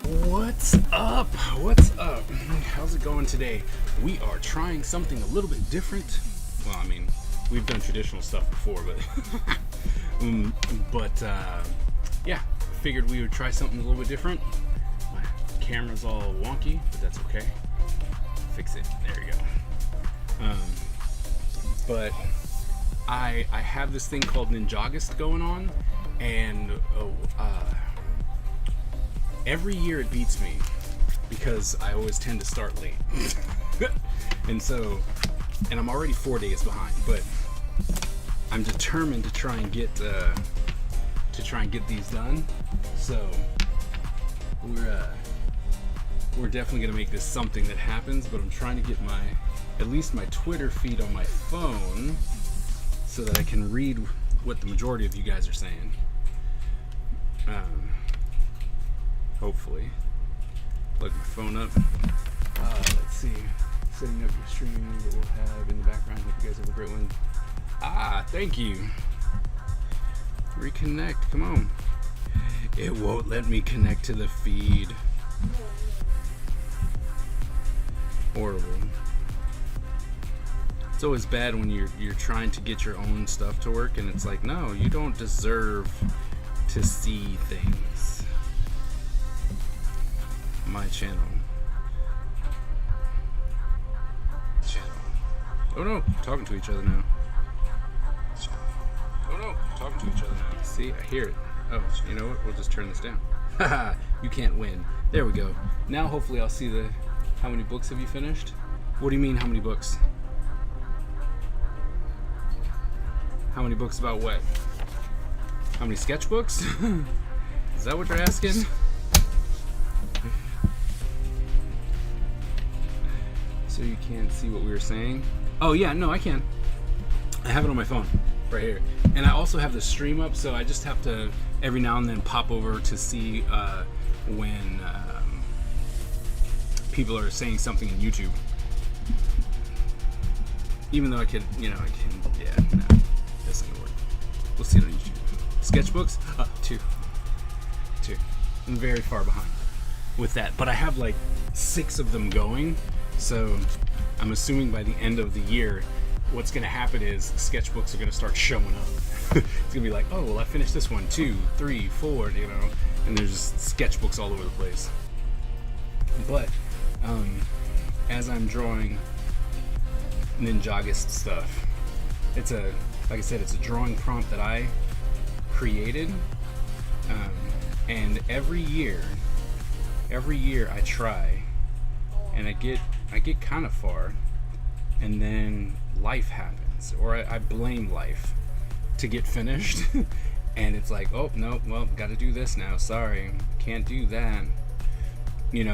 What's up? What's up? How's it going today? We are trying something a little bit different. Well, I mean, we've done traditional stuff before, but yeah, figured we would try something a little bit different. My camera's all wonky, but that's okay. Fix it. There you go. But I have this thing called Ninjagist going on, and every year it beats me because I always tend to start late. and I'm already 4 days behind, but I'm determined to try and get these done. So we're definitely gonna make this something that happens, but I'm trying to get at least my Twitter feed on my phone so that I can read what the majority of you guys are saying. Hopefully. Plug my phone up. Let's see. Setting up your stream that we'll have in the background. Hope you guys have a great one. Thank you. Reconnect. Come on. It won't let me connect to the feed. Horrible. It's always bad when you're trying to get your own stuff to work, and it's like, no, you don't deserve to see things. My channel. Oh no, talking to each other now. Oh no, talking to each other now. See, I hear it. Oh, you know what? We'll just turn this down. Haha, you can't win. There we go. Now hopefully I'll see how many books have you finished? What do you mean, how many books? How many books about what? How many sketchbooks? Is that what you're asking? So you can't see what we were saying? Oh yeah, no, I can. I have it on my phone, right here. And I also have the stream up, so I just have to every now and then pop over to see when people are saying something in YouTube. Even though I can, yeah, no, that's not gonna work. We'll see it on YouTube. Sketchbooks? Two. I'm very far behind with that, but I have like 6 of them going. So I'm assuming by the end of the year, what's going to happen is sketchbooks are going to start showing up. It's going to be like, oh, well, I finished this one, 2, 3, 4, and there's just sketchbooks all over the place. But as I'm drawing Ninjagist stuff, like I said, it's a drawing prompt that I created, and every year I try, and I get kind of far, and then life happens, or I blame life to get finished, and it's like, oh no, well, got to do this now. Sorry, can't do that.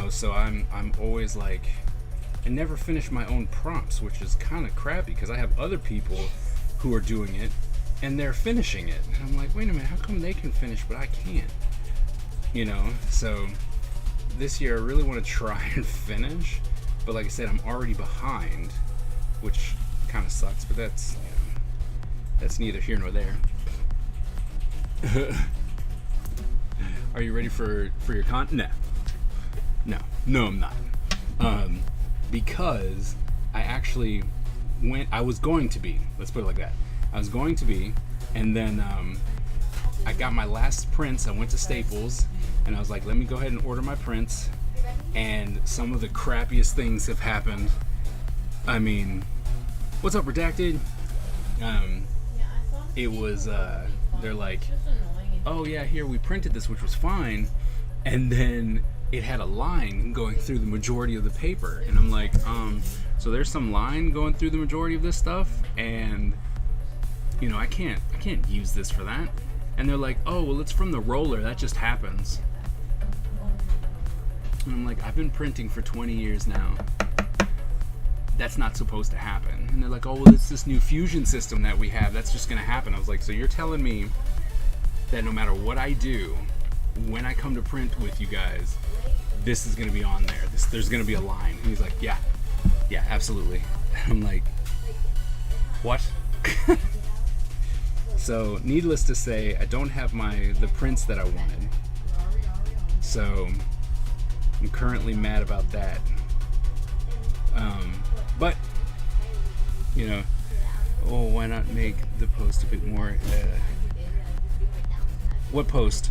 So I'm always like, I never finish my own prompts, which is kind of crappy because I have other people who are doing it and they're finishing it, and I'm like, wait a minute, how come they can finish but I can't? So this year I really want to try and finish. But like I said, I'm already behind, which kind of sucks, but that's neither here nor there. Are you ready for your content? No, I'm not. Because I was going to be, let's put it like that. I was going to be, and then I got my last prints. I went to Staples, and I was like, let me go ahead and order my prints. And some of the crappiest things have happened. I mean, what's up, Redacted? It was, they're like, oh yeah, here, we printed this, which was fine. And then it had a line going through the majority of the paper. And I'm like, so there's some line going through the majority of this stuff, and, I can't use this for that. And they're like, oh, well, it's from the roller, that just happens. And I'm like, I've been printing for 20 years now. That's not supposed to happen. And they're like, oh, well, it's this new fusion system that we have. That's just going to happen. I was like, so you're telling me that no matter what I do, when I come to print with you guys, this is going to be on there. There's going to be a line. And he's like, yeah, absolutely. And I'm like, what? So, needless to say, I don't have the prints that I wanted. So I'm currently mad about that. But you know, oh, why not make the post a bit more? What post?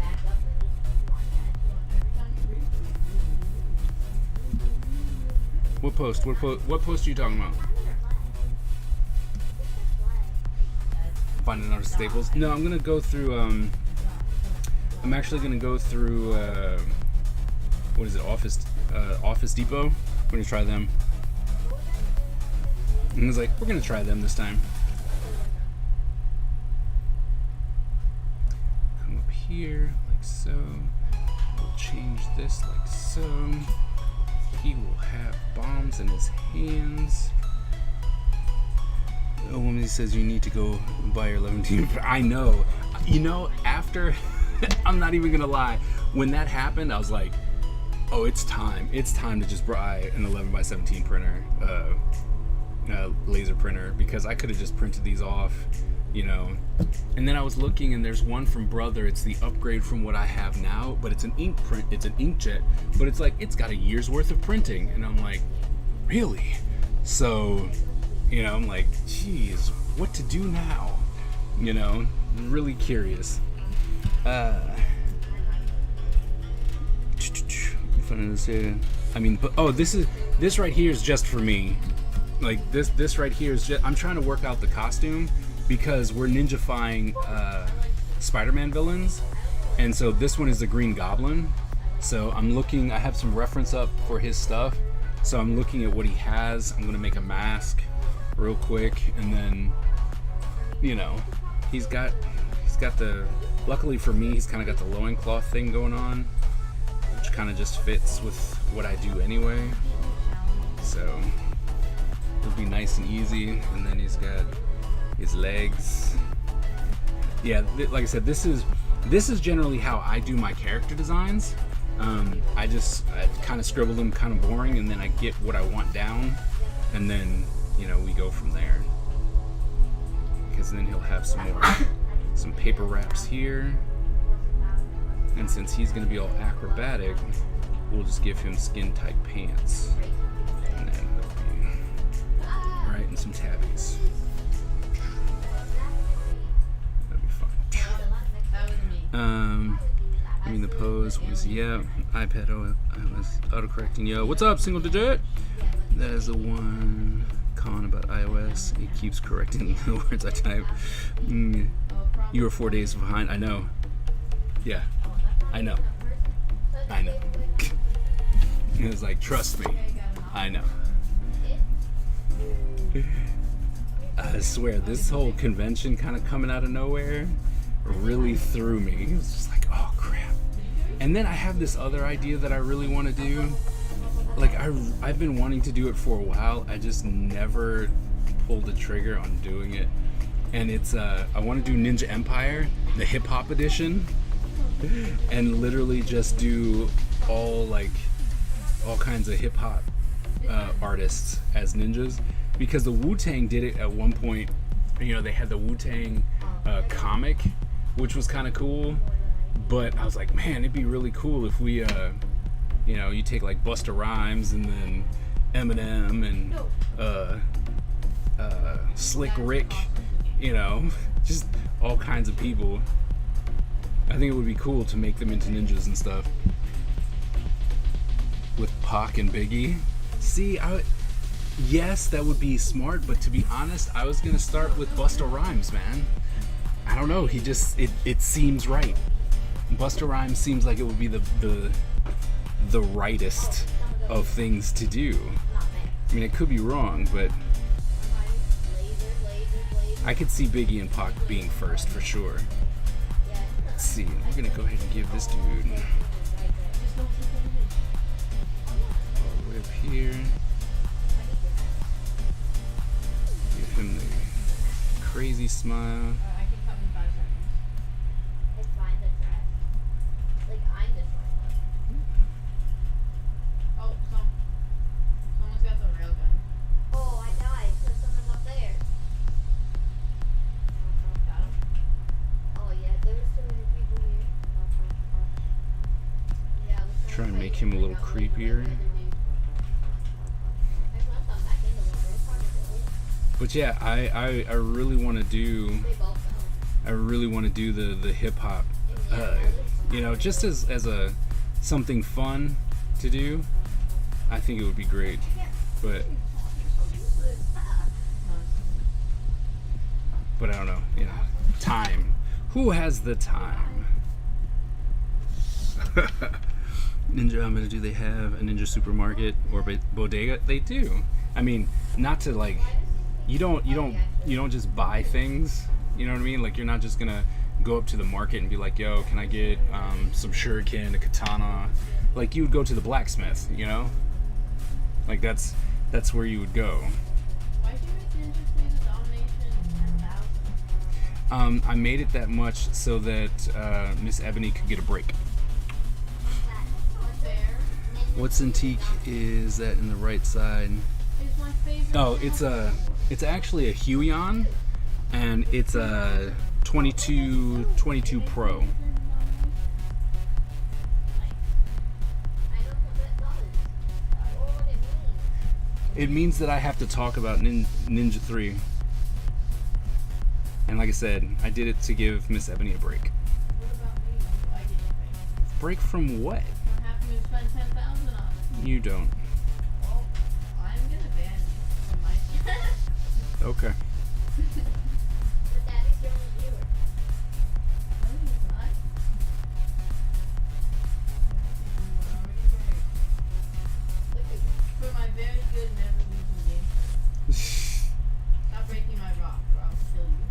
What post? What post are you talking about? Finding out staples. No, I'm gonna go through. I'm actually gonna go through. What is it? Office Depot. We're gonna try them. And it's like, we're gonna try them this time. Come up here like so. We'll change this like so. He will have bombs in his hands. A woman says you need to go buy your 11 team. I know. You know, after, I'm not even gonna lie, when that happened, I was like, oh, it's time. It's time to just buy an 11x17 printer, laser printer, because I could have just printed these off, you know. And then I was looking, and there's one from Brother. It's the upgrade from what I have now, but it's an ink print. It's an inkjet, but it's like, it's got a year's worth of printing. And I'm like, really? So, you know, I'm like, geez, what to do now? You know, really curious. I mean, but, oh, this right here is just for me. Like this right here is just, I'm trying to work out the costume because we're ninja-fying Spider-Man villains, and so this one is the Green Goblin. So I'm looking. I have some reference up for his stuff, so I'm looking at what he has. I'm gonna make a mask real quick, and then, you know, he's got the. Luckily for me, he's kind of got the loincloth thing going on, which kind of just fits with what I do anyway. So it'll be nice and easy. And then he's got his legs. Yeah, like I said, this is generally how I do my character designs. I kind of scribble them kind of boring, and then I get what I want down, and then, you know, we go from there. Because then he'll have some paper wraps here, and since he's going to be all acrobatic, we'll just give him skin tight pants, and then it'll be alright, and some tabbies. That'll be fine. I mean, the pose was, yeah, iPad iOS autocorrecting. Yo, what's up, single digit? That is the one con about iOS. It keeps correcting the words I type. You were 4 days behind. I know. Yeah, I know. It was like, trust me, I know. I swear, this whole convention kind of coming out of nowhere really threw me. It was just like, oh crap. And then I have this other idea that I really want to do. Like, I've been wanting to do it for a while. I just never pulled the trigger on doing it. And it's I want to do Ninja Empire, the hip hop edition, and literally just do all kinds of hip hop artists as ninjas, because the Wu-Tang did it at one point. You know, they had the Wu-Tang comic, which was kind of cool. But I was like, man, it'd be really cool if we, you know, you take like Busta Rhymes and then Eminem and Slick Rick, you know, just all kinds of people. I think it would be cool to make them into ninjas and stuff. With Pac and Biggie. See, yes, that would be smart, but to be honest, I was gonna start with Busta Rhymes, man. I don't know, it seems right. Busta Rhymes seems like it would be the rightest of things to do. I mean, it could be wrong, but I could see Biggie and Pac being first for sure. Let's see, we're gonna go ahead and give this dude all the way up here. Give him the crazy smile. Try and make him a little creepier. But yeah, I really want to do the hip hop, just as a something fun to do. I think it would be great, but I don't know. Time. Who has the time? Ninja, I'm gonna do. They have a Ninja Supermarket or bodega? They do. I mean, not to like. You don't just buy things. You know what I mean? Like, you're not just gonna go up to the market and be like, "Yo, can I get some shuriken, a katana?" Like, you would go to the blacksmith. Like that's where you would go. Why did you make Ninja Queen Domination 10,000? I made it that much so that Miss Ebony could get a break. What's antique is that in the right side? It's my favorite. Oh, it's actually a Huion, and it's a 22 Pro. It means that I have to talk about Ninja 3. And like I said, I did it to give Miss Ebony a break. What about me? I didn't pay. Break from what? I'm happy to spend 10,000 on it. You don't. Well, I'm gonna ban you from my channel. Okay. But that is your only viewer. No, he's not. Look at For my very good, never losing game. Stop breaking my rock, or I'll kill you.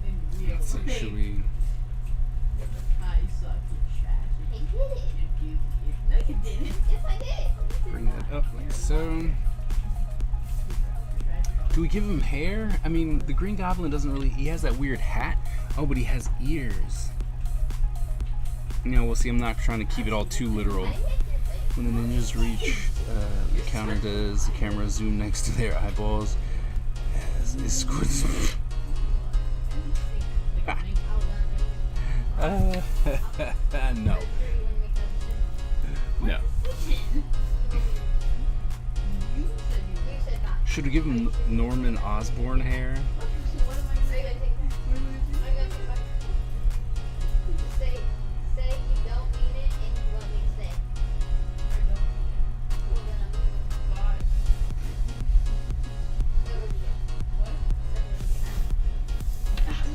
In real Let's see, life. should we? Ah, you suck, you trash. I did it. No, you didn't. Yes, I did. Bring that up like so. Do we give him hair? I mean, the Green Goblin doesn't really. He has that weird hat. Oh, but he has ears. We'll see. I'm not trying to keep it all too literal. When the ninjas reach the counter, does the camera zoom next to their eyeballs? As it squirts. No. No. Should we give him Norman Osborn hair? What am I saying? I'm gonna take my. Say you don't mean it and you want me to stay. Well, then I'm leaving. Never again.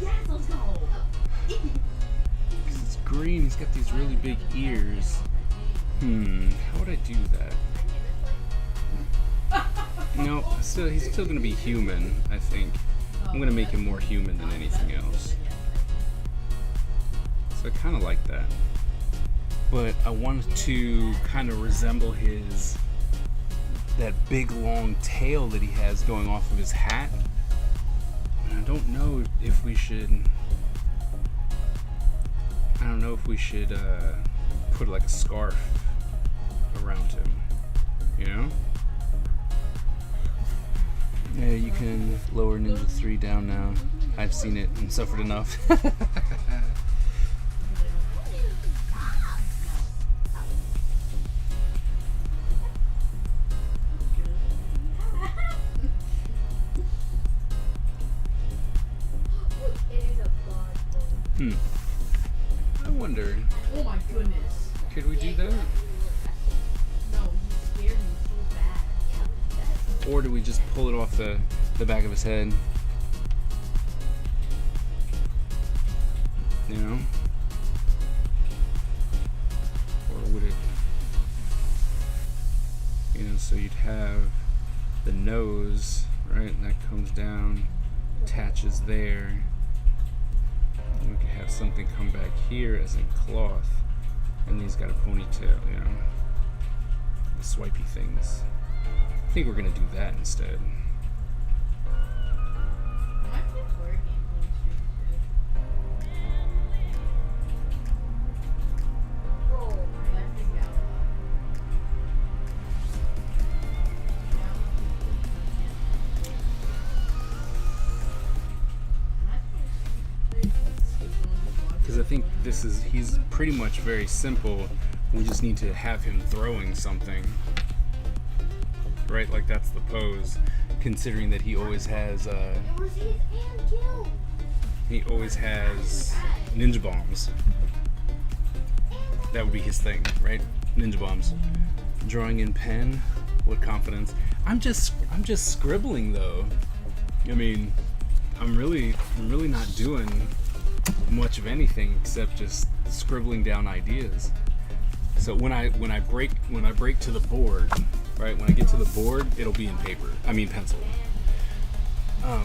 Yes, let's go. 'Cause it's green. He's got these really big ears. How would I do that? No, he's still gonna be human, I think. I'm gonna make him more human than anything else. So I kind of like that. But I want to kind of resemble that big long tail that he has going off of his hat. And I don't know if we should. I don't know if we should put like a scarf around him. Yeah, you can lower Ninja 3 down now. I've seen it and suffered enough. It is a god. I wonder, Oh my goodness. could we do that? No, he scared me so bad. Or do we just pull it off the back of his head? Or would it, so you'd have the nose, right, and that comes down, attaches there. And we could have something come back here as in cloth, and he's got a ponytail, the swipey things. I think we're gonna do that instead. I might play horror games on stream too. Roll. I think that Because I think he's pretty much very simple, We just need to have him throwing something. Right, like that's the pose. Considering that he always has ninja bombs. That would be his thing, right? Ninja bombs. Drawing in pen. What confidence? I'm just scribbling though. I mean, I'm really not doing much of anything except just scribbling down ideas. So when I break to the board, right? When I get to the board, it'll be in pencil.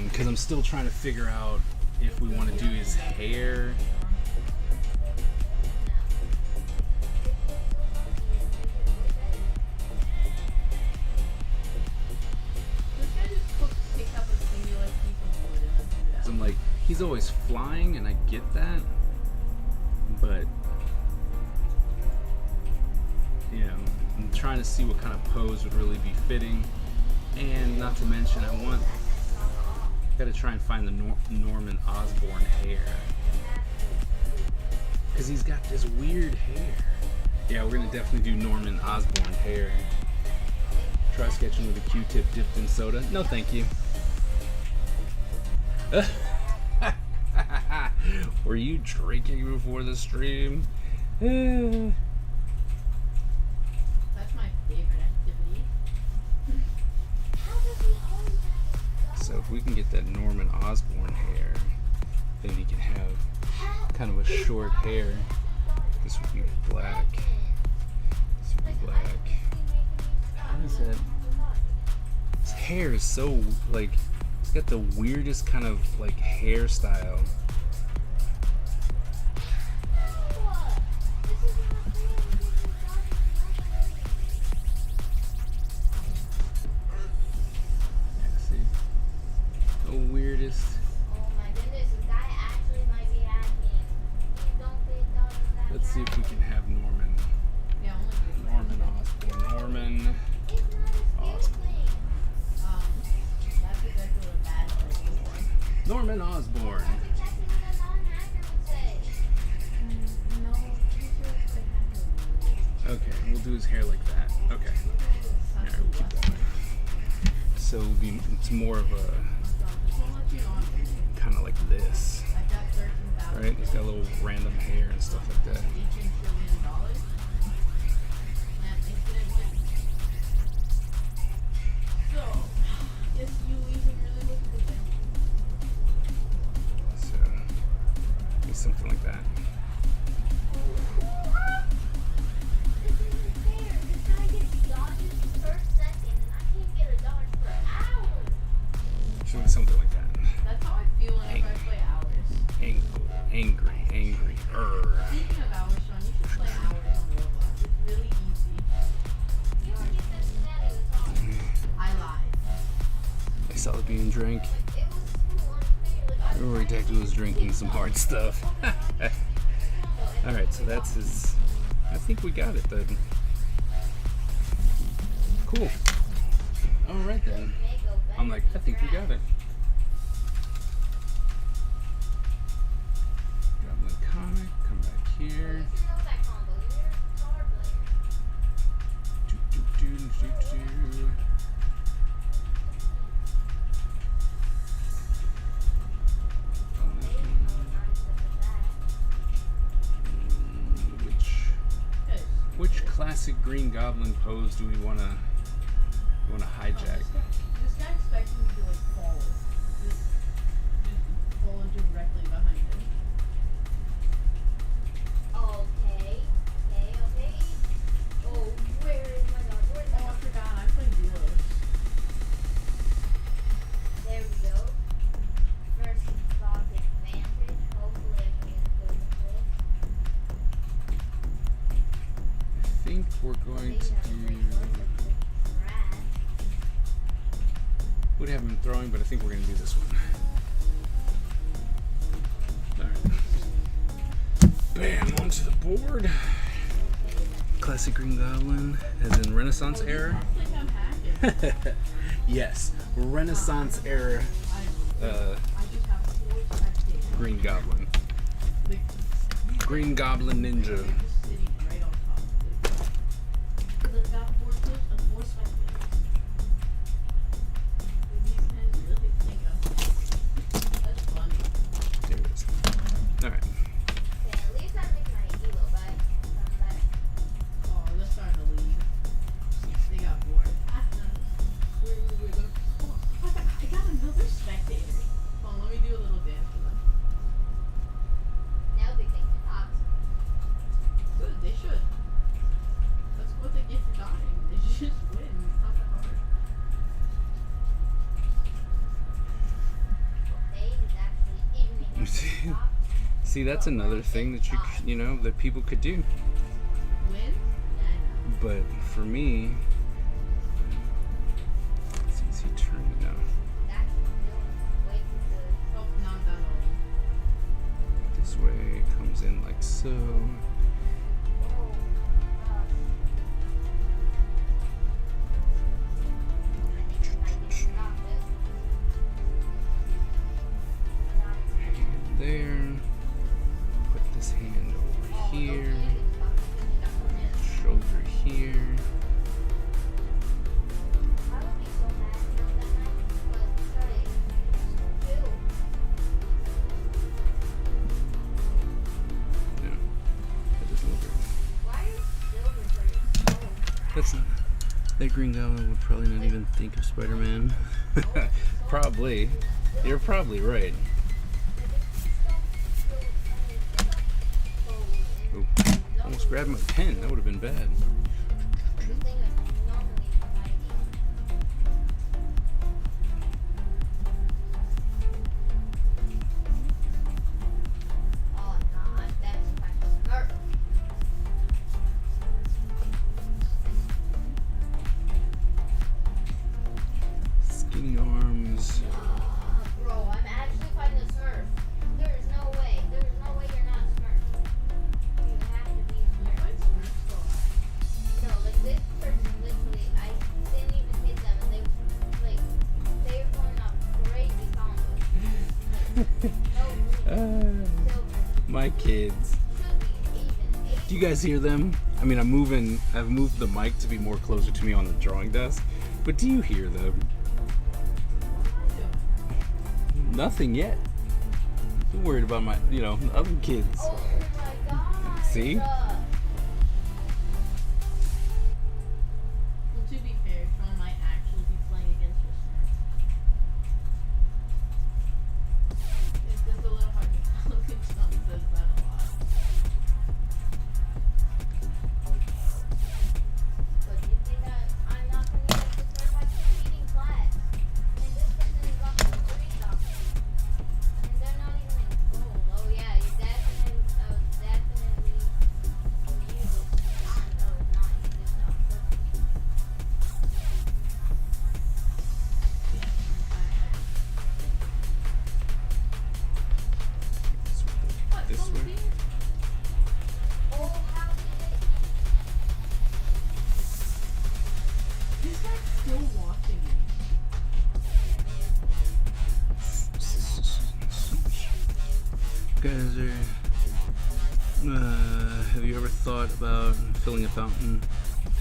Because I'm still trying to figure out if we want to do his hair. So I'm like, he's always flying, and I get that, but I'm trying to see what kind of pose would really be fitting, and not to mention, gotta try and find the Norman Osborn hair, because he's got this weird hair. Yeah, we're gonna definitely do Norman Osborn hair. Try sketching with a Q-tip dipped in soda. No, thank you. Were you drinking before the stream? That's my favorite activity. So if we can get that Norman Osborn hair, then he can have kind of a short hair. This would be black. This would be black. How is that? His hair is so, like, it's got the weirdest kind of, like, hairstyle. Weirdest. Oh my goodness, this guy actually might be hacking. Let's see if we can have Norman. Yeah, Norman Osborn. Norman Osborn. That's exactly what a bad person was. Norman Osborn. That's exactly what a non-hacker would say. No, he's just a hacker. Okay, we'll do his hair like that. Okay. Alright, we'll keep that. So it's more of a kind of like this. Right? He's got a little random hair and stuff like that. So, maybe something like that. This isn't fair. This guy gets dodges per second, and I can't get a dodge per hour. Should be something like that. That's how I feel whenever I play hours. Angry. Speaking of hours, Sean, you should play hours on Roblox. It's really easy. You already said Maddie was on. I lied. I saw it being drank. It was so unfair. Rory Detective was drinking some hard stuff. Alright, so that's his. I think we got it then. Cool. Alright then. I'm like, I think we got it. Goblin comic, come back here. Do. Which classic Green Goblin pose do we want to hijack? This guy expects me to like follow. Just follow directly behind him. Okay. Oh, where is my dog? Where's my Oh, I dog? forgot. I'm playing duos. There we go. First dog advantage. Hopefully I can get a good hit. I think we're going to do. Would have him throwing, but I think we're going to do this one. Alright. Bam, onto the board. Classic Green Goblin, as in Renaissance era. I think I'm hacking. Yes, Renaissance era I just have 4 spectators. Green Goblin. Like, Green Goblin Ninja. just sitting right on top of See, that's another thing that you know, that people could do. Win? Yeah, But for me, it's easy turning now. That's still way too good. I know. Hope not that old. This way it comes in like so. Oh, gosh. I think stop it. Hand there. Put this hand over here. Shoulder here. I would be so mad that night, but sorry, too. No, that doesn't look right. Why are silver so That's not. That Green Goblin would probably not even think of Spider-Man. Probably. You're probably right. Oh, almost grabbed my pen. That would have been bad. Skinny arms. Bro, I'm actually fighting a Smurf. There's no way. There's no way you're not a Smurf. You have to be a Smurf. What's first No, like this person literally, I didn't even hit them, and they were going off crazy combos. No, silver. My kids. Should be even. Do you guys hear them? I mean, I've moved the mic to be more closer to me on the drawing desk. But do you hear them? Nothing yet. I'm worried about my, other kids. Oh my god. See? Well, to be fair, Sean might actually be playing against your Smurf. It's just a little hard to tell because Sean says that a lot. But you think that I'm not going to get this Smurf? I'm cheating class. And this person is off the 3 stop. And they're not even in gold. Oh yeah, you definitely use it. No, it's not. You just don't. What? This Someone's way? here? Oh, how did it? This guy's still watching me. Guys, have you ever thought about filling a fountain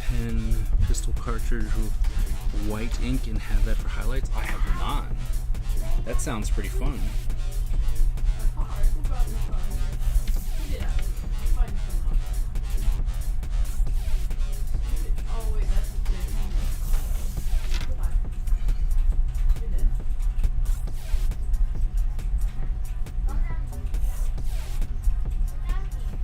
pen pistol cartridge with white ink and have that for highlights? I have not. That sounds pretty fun. A car. Who brought this car here? He did have it. Probably just someone else. Stupid. Oh wait, that's the thing. Goodbye. You're dead. Come down here. Come down here. Actually, wait.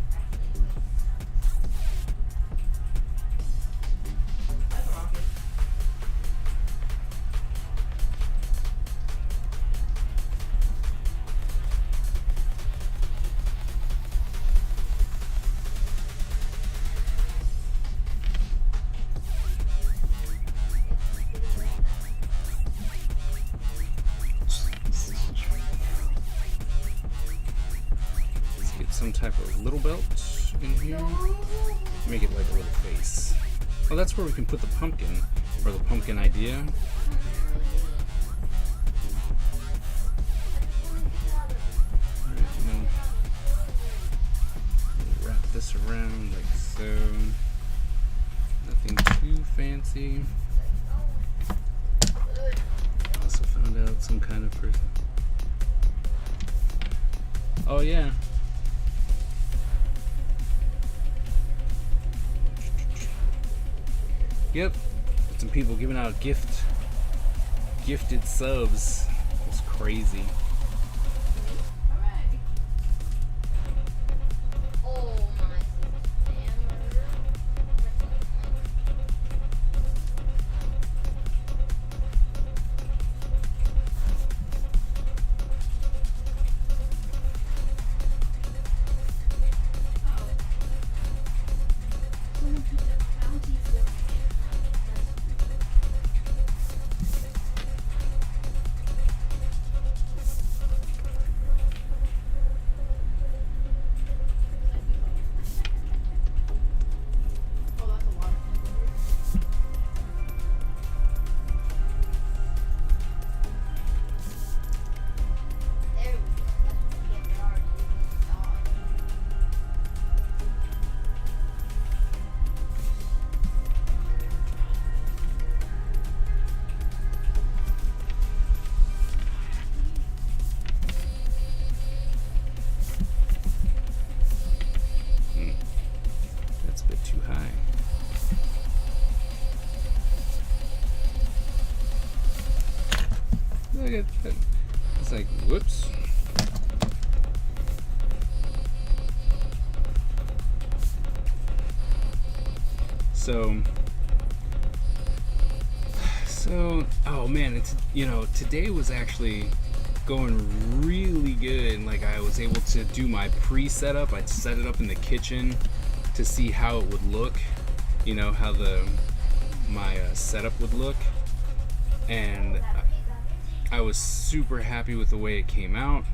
That's a rocket. Let's get some type of little belt in here. Make it like a little face. Oh, that's where we can put the pumpkin, or the pumpkin idea. Alright, now wrap this around like so. Nothing too fancy. Also found out some kind of person. Oh yeah. Yep. Some people giving out gifted subs. It's crazy. Alright. Oh my hammer. look at that. It's like, whoops. So, oh man, it's, today was actually going really good. Like, I was able to do my pre-setup. I'd set it up in the kitchen to see how it would look, how my setup would look, and I was super happy with the way it came out.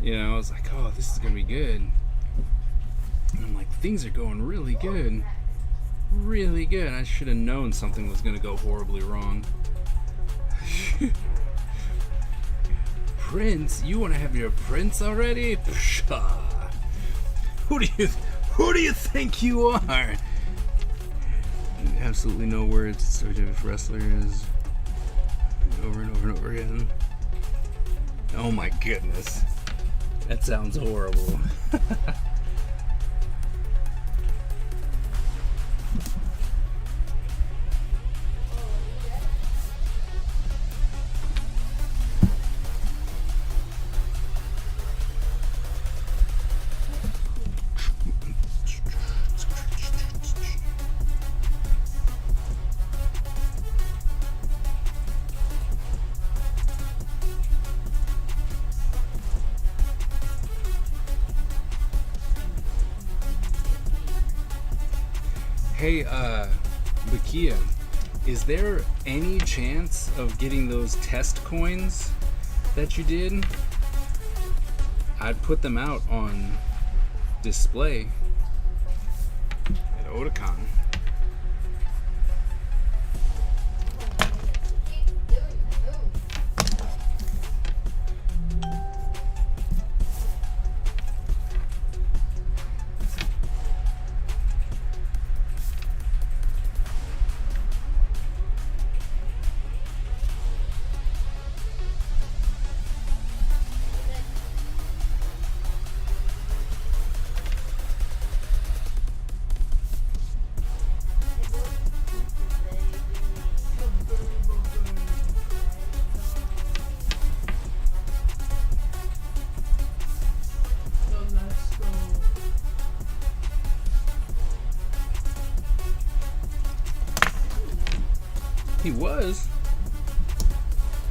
I was like, oh, this is gonna be good. And I'm like, things are going really good. Really good. I should have known something was gonna go horribly wrong. Prince, you want to have your prince already? Pshaw. Who do you think you are? Absolutely no words. So Jewish wrestler is over and over and over again. Oh my goodness, that sounds horrible. Hey, Bakia, is there any chance of getting those test coins that you did? I'd put them out on display at Otakon. He was.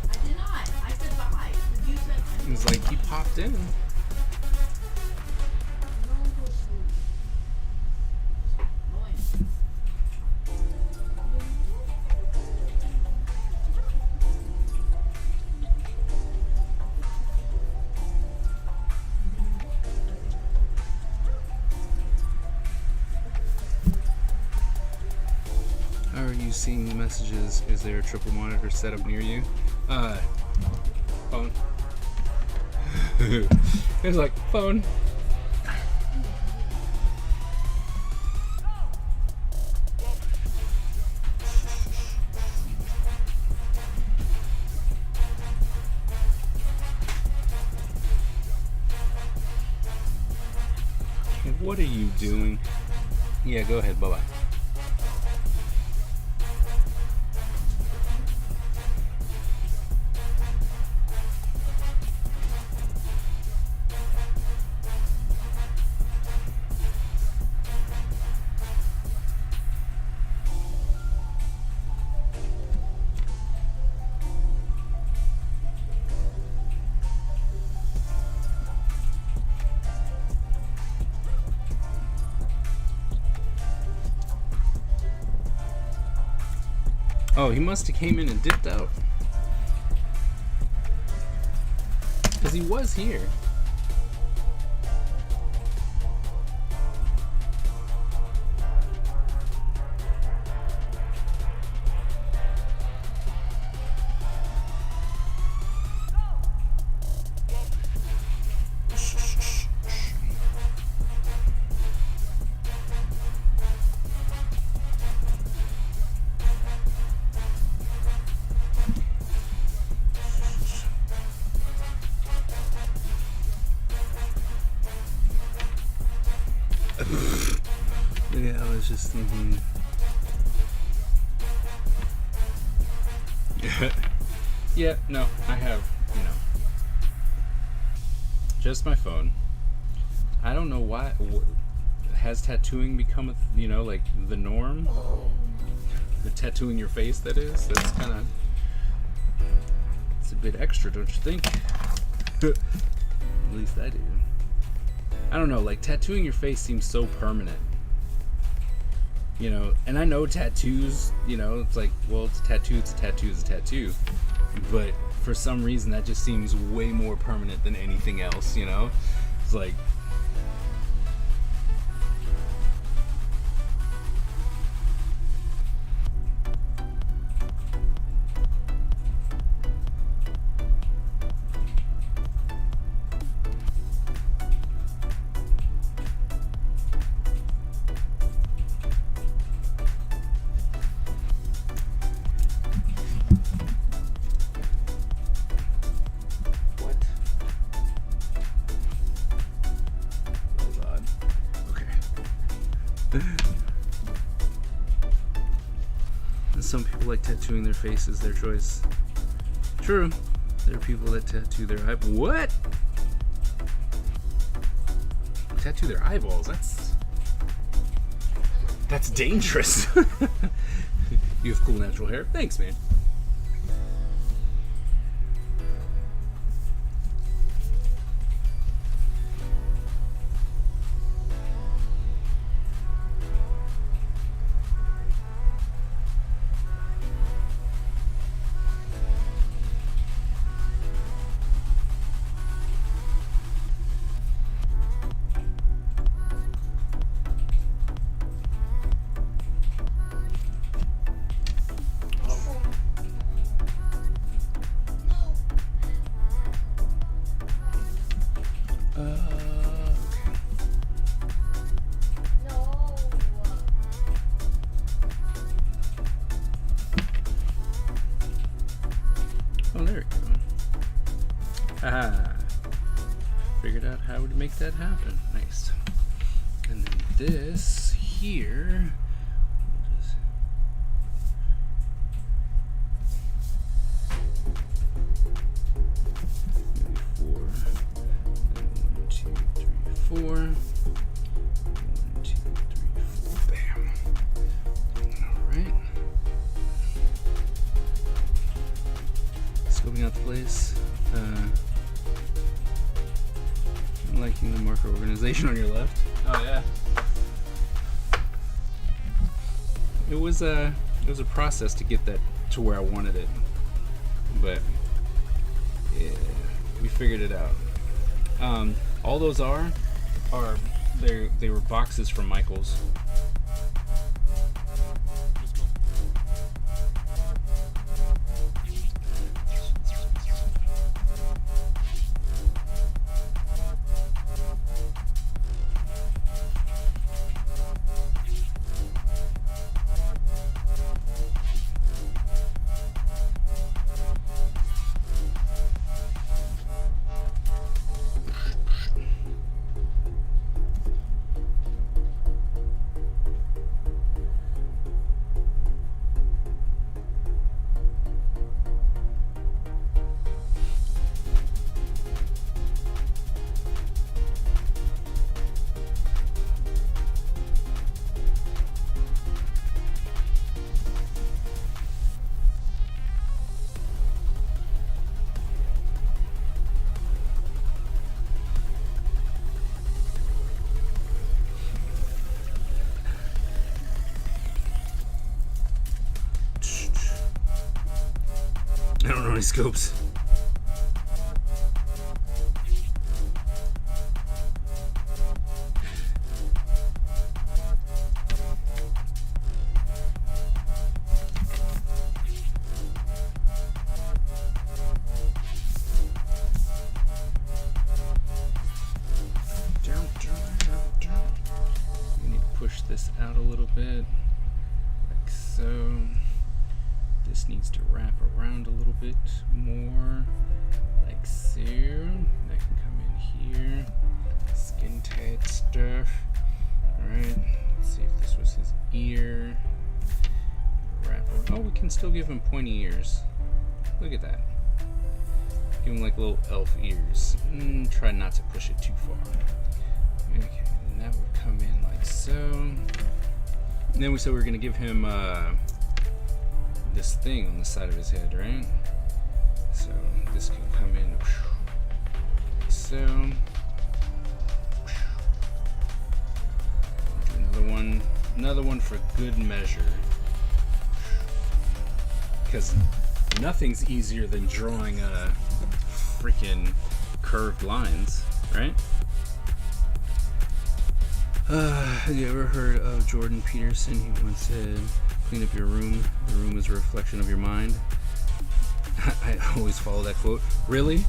I did not. I said bye. But you said It was like he popped in. How are you seeing the messages? Is there a triple monitor set up near you? Phone. It was like, phone. What are you doing? Yeah, go ahead. Bye-bye. Oh, he must have came in and dipped out. Because he was here. Yeah, I was just thinking. Yeah, no, I have, just my phone. I don't know why. Has tattooing become, like the norm? The tattooing your face, that is? That's kind of. It's a bit extra, don't you think? At least I do. I don't know, like tattooing your face seems so permanent. And I know tattoos, it's like, well, it's a tattoo, it's a tattoo, it's a tattoo. But for some reason, that just seems way more permanent than anything else, It's like. Some people like tattooing their faces, their choice. True. There are people that tattoo their what? Tattoo their eyeballs. That's dangerous. You have cool natural hair. Thanks, man. Oh, there we go. Figured out how to make that happen. Nice. And then this here. Maybe 4. And 1, 2, 3, 4. 1, 2, 3, 4. Bam. Alright. Scoping out the place. I'm liking the marker organization on your left. Oh yeah. It was a process to get that to where I wanted it, but yeah, we figured it out. All those are they were boxes from Michael's. I don't know any scopes. We need to push this out a little bit, like so. This needs to wrap around a little bit more, like so. That can come in here. Skin tight stuff. Alright, let's see if this was his ear. Wrap around. Oh, we can still give him pointy ears. Look at that. Give him like little elf ears. Try not to push it too far. Okay, and that would come in like so. And then we said we were gonna give him this thing on the side of his head, right? So this can come in like so. Do another one for good measure. Because nothing's easier than drawing freaking curved lines, right? Have you ever heard of Jordan Peterson? He once said, "Clean up your room. The room is a reflection of your mind." I always follow that quote. Really?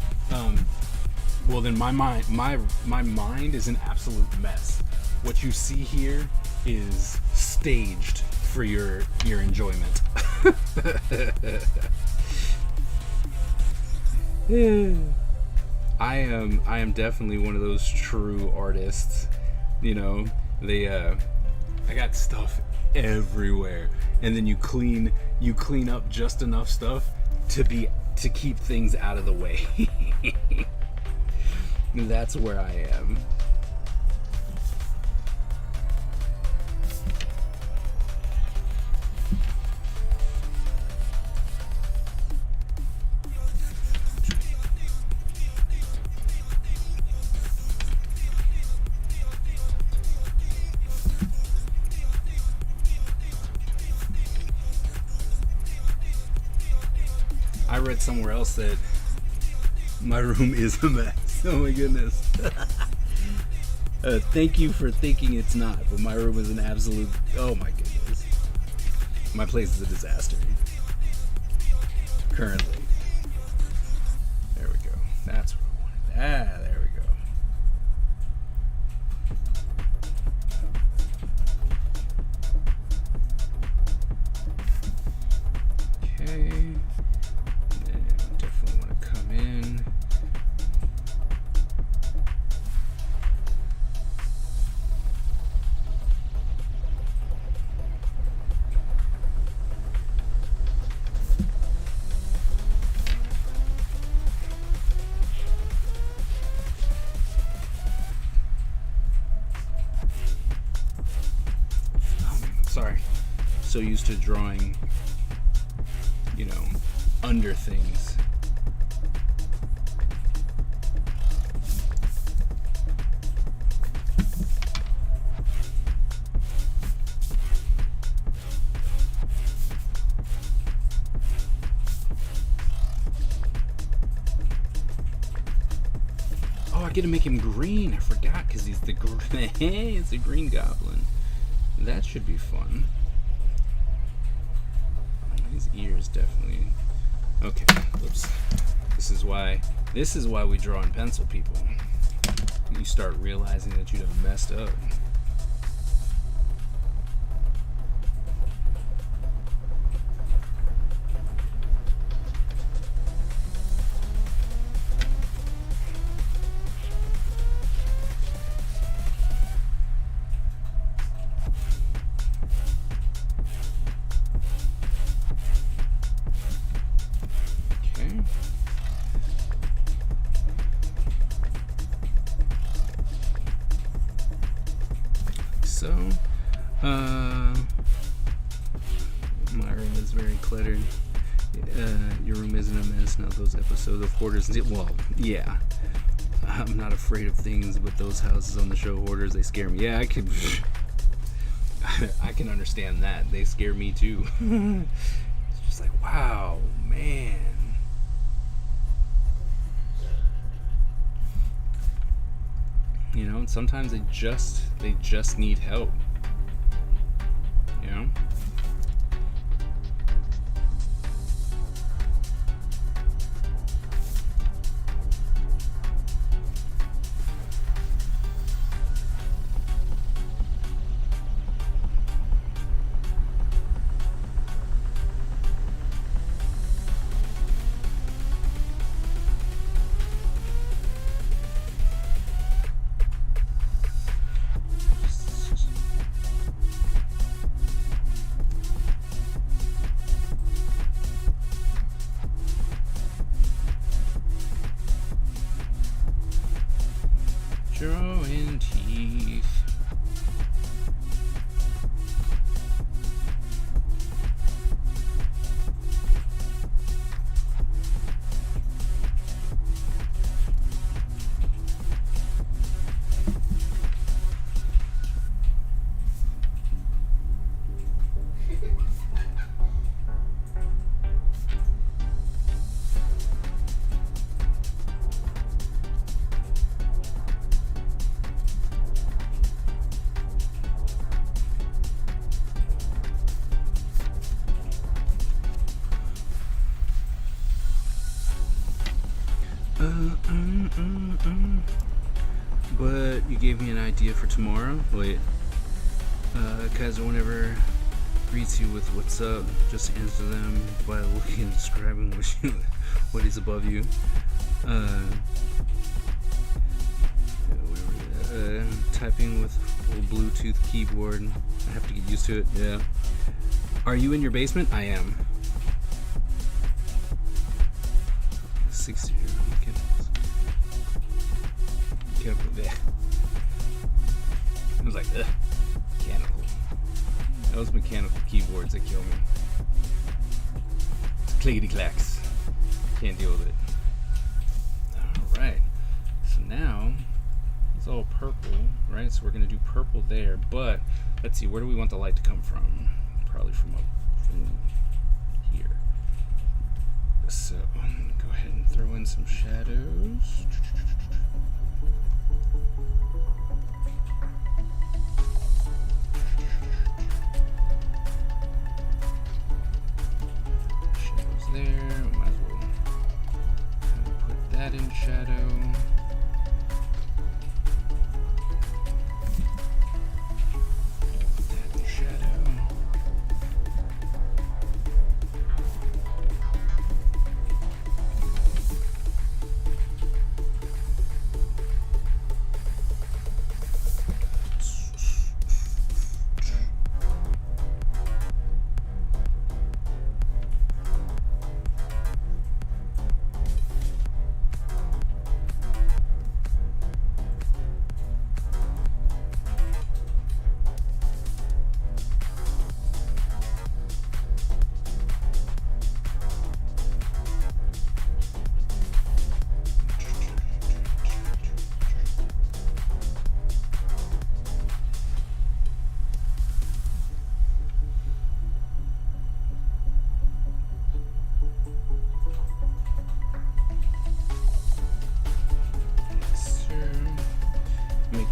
Well, then my mind is an absolute mess. What you see here is staged for your enjoyment. I am definitely one of those true artists. You know, I got stuff everywhere, and then you clean up just enough stuff to keep things out of the way. That's where I am. I read somewhere else that my room is a mess. Oh my goodness. Thank you for thinking it's not, but my room is an absolute... Oh my goodness. My place is a disaster. Currently. There we go. That's what I wanted. There we go. Okay. Definitely want to come in. Sorry. So used to drawing, under things. Oh, I get to make him green. I forgot because he's the he's a green goblin. That should be fun. His ears definitely. Okay, whoops. This is why we draw in pencil, people. You start realizing that you done messed up. So, my room is very cluttered. Your room isn't a mess. Now those episodes of Hoarders. Well, yeah. I'm not afraid of things, but those houses on the show Hoarders, they scare me. Yeah, I can understand that. They scare me too. It's just like, wow, man. And sometimes they just need help. underneath. But you gave me an idea for tomorrow. Wait, Kaiser whenever greets you with "What's up," just answer them by looking and describing what is above you. Typing with a Bluetooth keyboard. I have to get used to it. Yeah. Are you in your basement? I am. 60. There. I was like, ugh, mechanical. Those mechanical keyboards that kill me. It's clickety clacks. Can't deal with it. Alright. So now it's all purple, right? So we're gonna do purple there, but let's see, where do we want the light to come from? Probably from here. So go ahead and throw in some shadows. There, we might as well put that in shadow. Put that in shadow.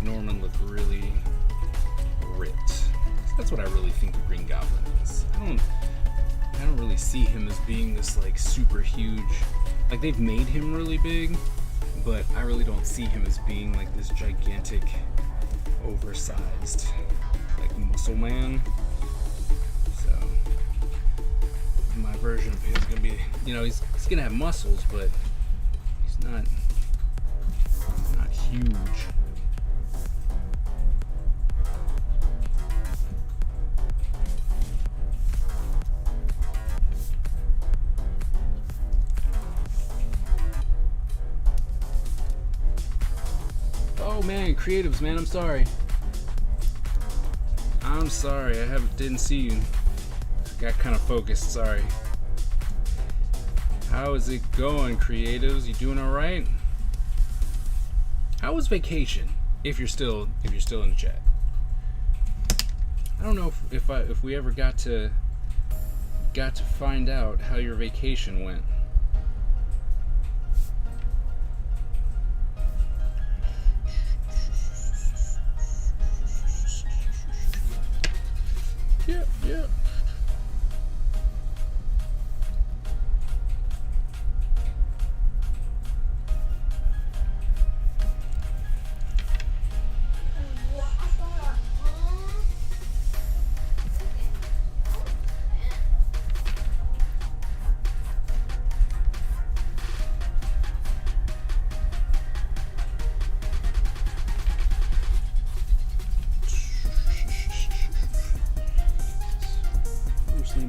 Norman look really ripped. That's what I really think the Green Goblin is. I don't really see him as being this like super huge. Like they've made him really big, but I really don't see him as being like this gigantic, oversized, like muscle man. So my version of him is gonna be, he's gonna have muscles, but he's not huge. Oh man, creatives, man, I'm sorry. I didn't see you. Got kind of focused, sorry. How is it going, creatives? You doing all right? How was vacation? If you're still in the chat. I don't know if we ever got to find out how your vacation went. Yeah.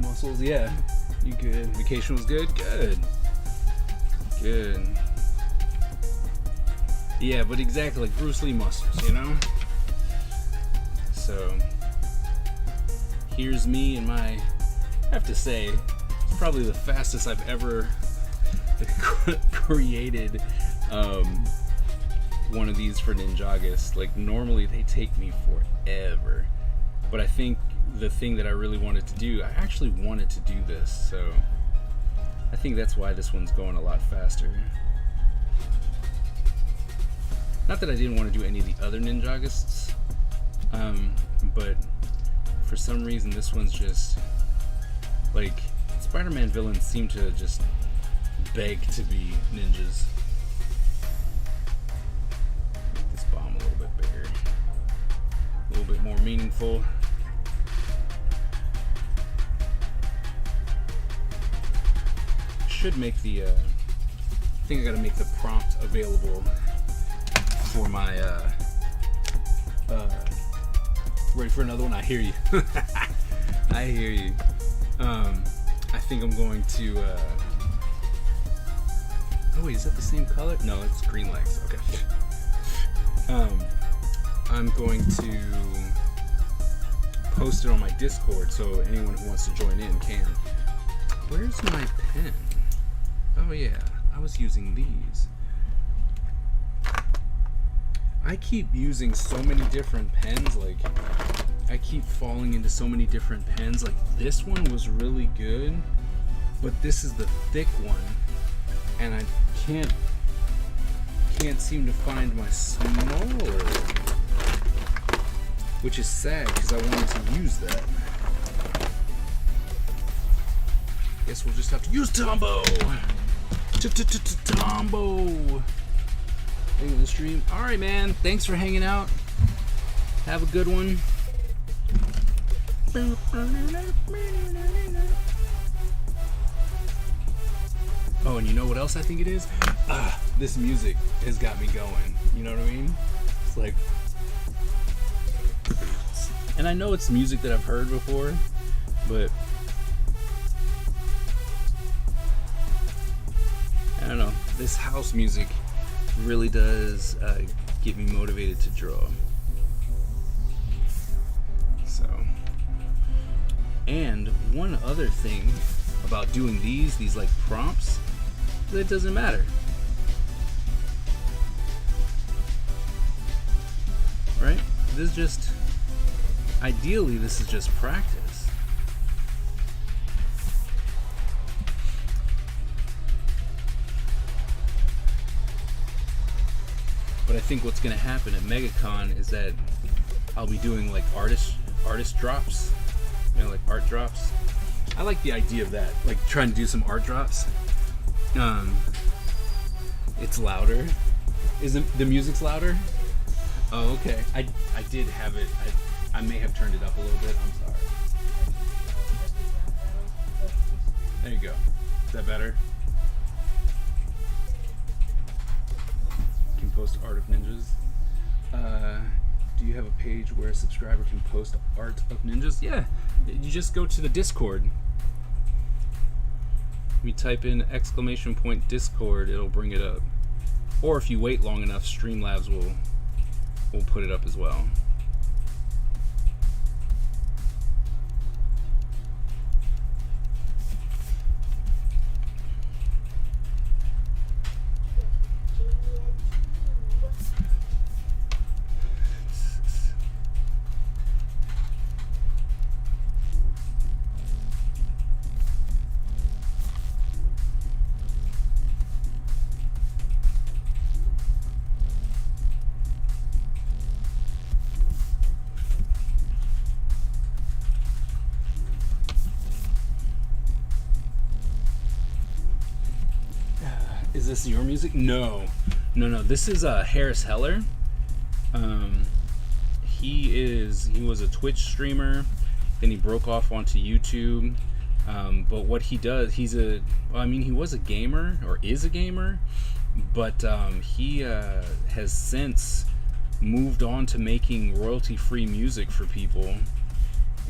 Muscles, yeah. You good? Vacation was good? Good. Yeah, but exactly like Bruce Lee muscles, So here's me and my, I have to say, it's probably the fastest I've ever created one of these for Ninjagus. Like normally they take me forever, but I think the thing that I really wanted to do, I actually wanted to do this, so I think that's why this one's going a lot faster. Not that I didn't want to do any of the other Ninjagists, but for some reason this one's just like, Spider-Man villains seem to just beg to be ninjas. Make this bomb a little bit bigger, a little bit more meaningful. Should make the I think I gotta make the prompt available for my ready for another one? I hear you. I hear you. I think I'm going to oh wait, is that the same color? No, it's green legs. Okay. I'm going to post it on my Discord so anyone who wants to join in can. Where's my pen? Oh yeah, I was using these. I keep using so many different pens, like I keep falling into so many different pens. Like this one was really good, but this is the thick one, and I can't seem to find my smaller, which is sad because I wanted to use that. Guess we'll just have to use Tombow. Tombow. End of the stream. All right, man. Thanks for hanging out. Have a good one. Oh, and you know what else I think it is? This music has got me going. You know what I mean? It's like, and I know it's music that I've heard before, but I don't know. This house music really does get me motivated to draw. So, and one other thing about doing these like prompts, it doesn't matter. Right? This is just, ideally this is just practice. But I think what's going to happen at MegaCon is that I'll be doing like artist drops, you know, like art drops. I like the idea of that, like trying to do some art drops. It's louder. Is the music's louder? Oh, okay. I did have it. I may have turned it up a little bit. I'm sorry. There you go. Is that better? Can post art of ninjas. Do you have a page where a subscriber can post art of ninjas? Yeah. You just go to the Discord. You type in !Discord, it'll bring it up. Or if you wait long enough, Streamlabs will put it up as well. Is this your music? No. This is Harris Heller. He was a Twitch streamer, then he broke off onto YouTube. But what he does, he was a gamer, or is a gamer, but he has since moved on to making royalty-free music for people.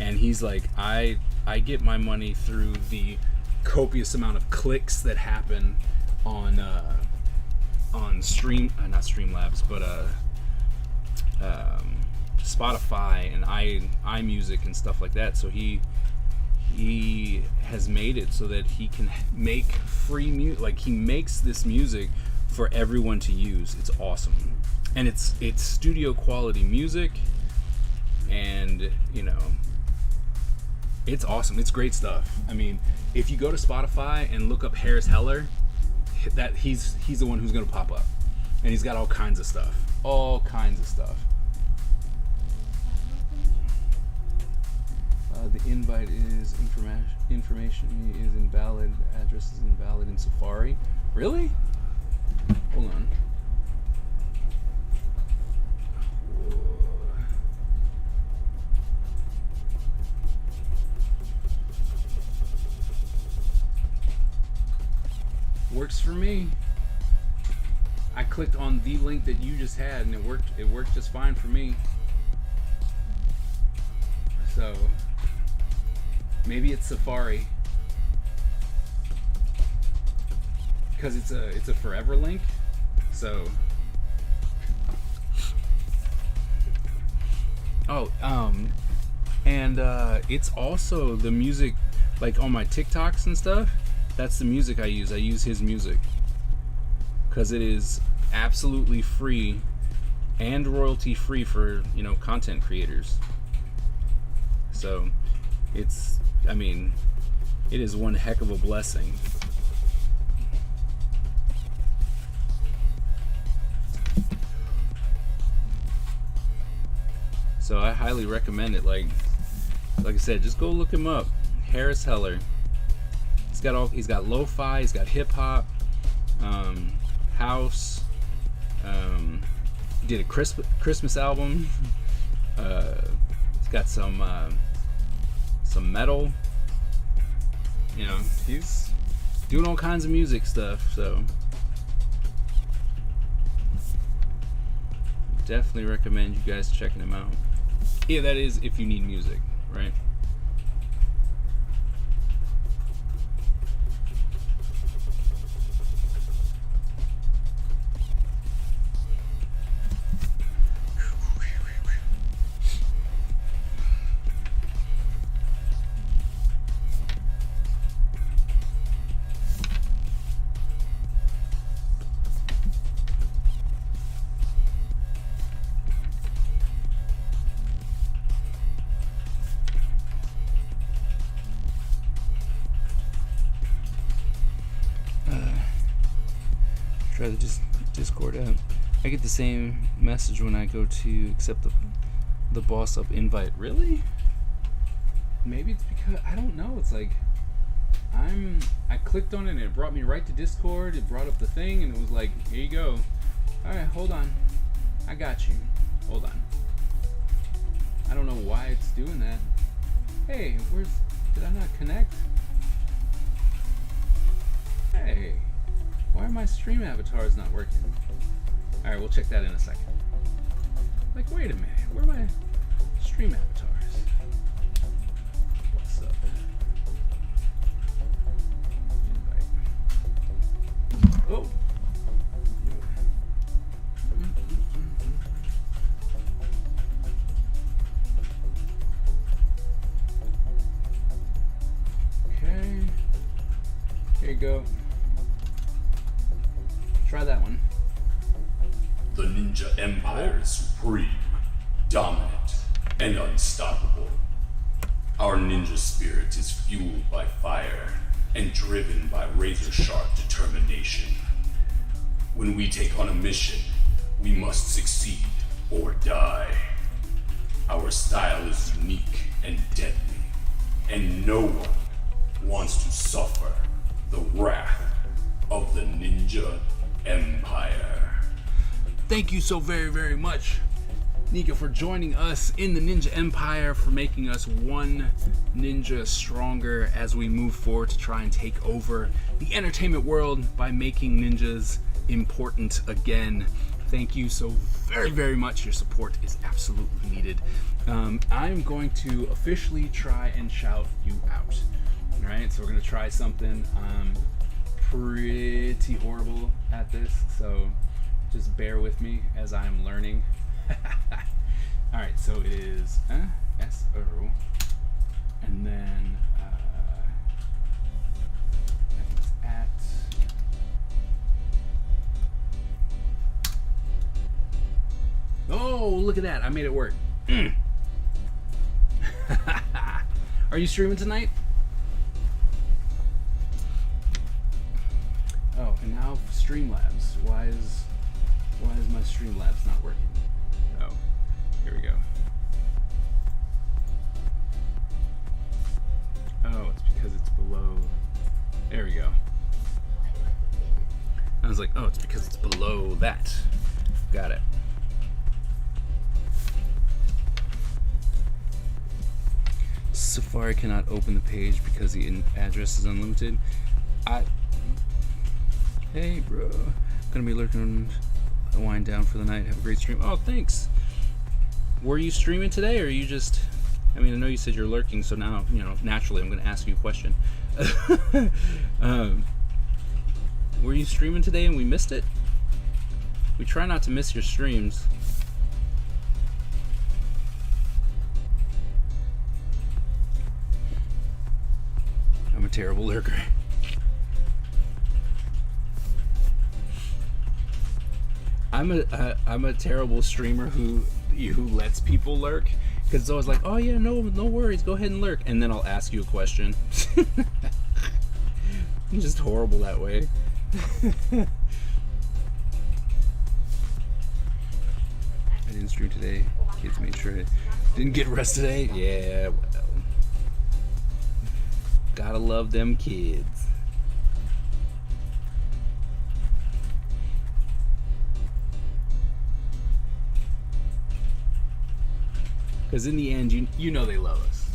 And he's like, I get my money through the copious amount of clicks that happen on not Streamlabs, but Spotify and iMusic and stuff like that. So he has made it so that he can make free music. Like, he makes this music for everyone to use. It's awesome, and it's studio quality music, and it's awesome. It's great stuff. I mean, if you go to Spotify and look up Harris Heller, that he's the one who's gonna pop up, and he's got all kinds of stuff. The invite is information is invalid. Address is invalid in Safari. Really? Hold on. Works for me. I clicked on the link that you just had, and it worked just fine for me. So maybe it's Safari, because it's a forever link. So and it's also the music, like on my TikToks and stuff. That's the music I use. I use his music because it is absolutely free and royalty free for content creators. So it is one heck of a blessing. So I highly recommend it. Like I said, just go look him up. Harris Heller. He's got lo-fi, he's got hip hop, house. Did a Christmas album. He's got some metal. He's doing all kinds of music stuff. So definitely recommend you guys checking him out. Yeah, that is if you need music, right? Try the Discord out. I get the same message when I go to accept the boss up invite. Really? Maybe it's because I don't know. It's like I clicked on it and it brought me right to Discord. It brought up the thing and it was like, here you go. All right, hold on. I got you. Hold on. I don't know why it's doing that. Hey, did I not connect? Hey. Why are my stream avatars not working? Alright, we'll check that in a second. Like, wait a minute. Where are my stream avatars? What's up? Invite. Oh! Okay. Here you go. Try that one. The Ninja Empire is supreme, dominant, and unstoppable. Our ninja spirit is fueled by fire and driven by razor-sharp determination. When we take on a mission, we must succeed or die. Our style is unique and deadly, and no one wants to suffer the wrath of the Ninja Empire. Thank you so very, very much, Nika, for joining us in the Ninja Empire, for making us one ninja stronger as we move forward to try and take over the entertainment world by making ninjas important again. Thank you so very, very much. Your support is absolutely needed. I'm going to officially try and shout you out. All right, so we're going to try something. Pretty horrible at this, so just bear with me as I'm learning. All right, so it is SO, and then it's at. Oh, look at that! I made it work. Are you streaming tonight? Oh, and now Streamlabs. Why is my Streamlabs not working? Oh, here we go. Oh, it's because it's below. There we go. I was like, oh, it's because it's below that. Got it. Safari cannot open the page because the address is unlimited. Hey, bro. Gonna be lurking a wind down for the night. Have a great stream. Oh, thanks. Were you streaming today, or are you just? I mean, I know you said you're lurking, so now naturally I'm gonna ask you a question. Were you streaming today and we missed it? We try not to miss your streams. I'm a terrible lurker. I'm a terrible streamer who lets people lurk, because it's always like, oh yeah, no worries, go ahead and lurk, and then I'll ask you a question. I'm just horrible that way. I didn't stream today. Kids made sure I didn't get rest today. Yeah, well, gotta love them kids. Because in the end, you know they love us.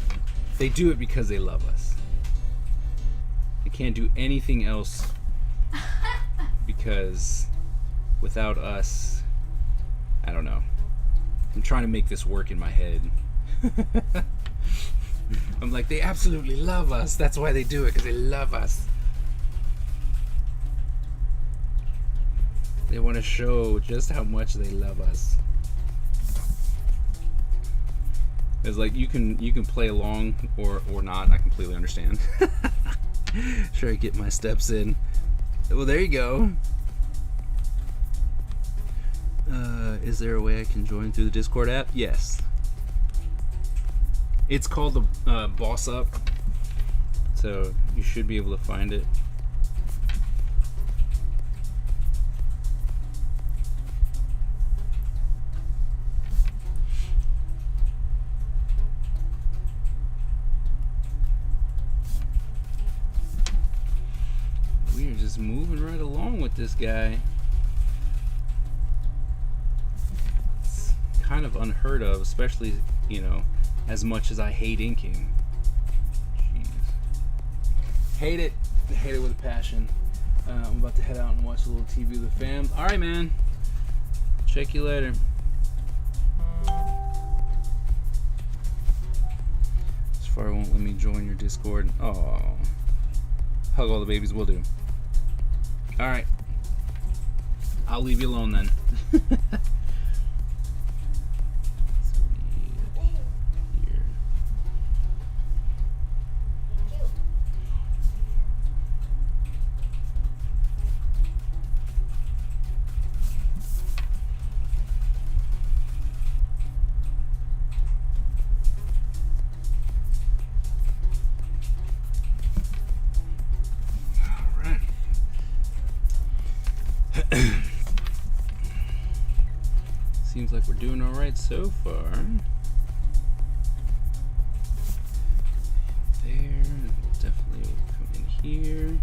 They do it because they love us. They can't do anything else, because without us, I don't know. I'm trying to make this work in my head. I'm like, they absolutely love us. That's why they do it, because they love us. They want to show just how much they love us. It's like you can play along or not. I completely understand. Sure, I get my steps in. Well, there you go. Is there a way I can join through the Discord app? Yes. It's called the Boss Up, so you should be able to find it. We're just moving right along with this guy. It's kind of unheard of, especially, as much as I hate inking. Jeez. Hate it. I hate it with a passion. I'm about to head out and watch a little TV with the fam. Alright, man. Check you later. Safari won't let me join your Discord. Oh. Hug all the babies, will do. Alright. I'll leave you alone then. Seems like we're doing all right so far. There, we'll definitely come in here.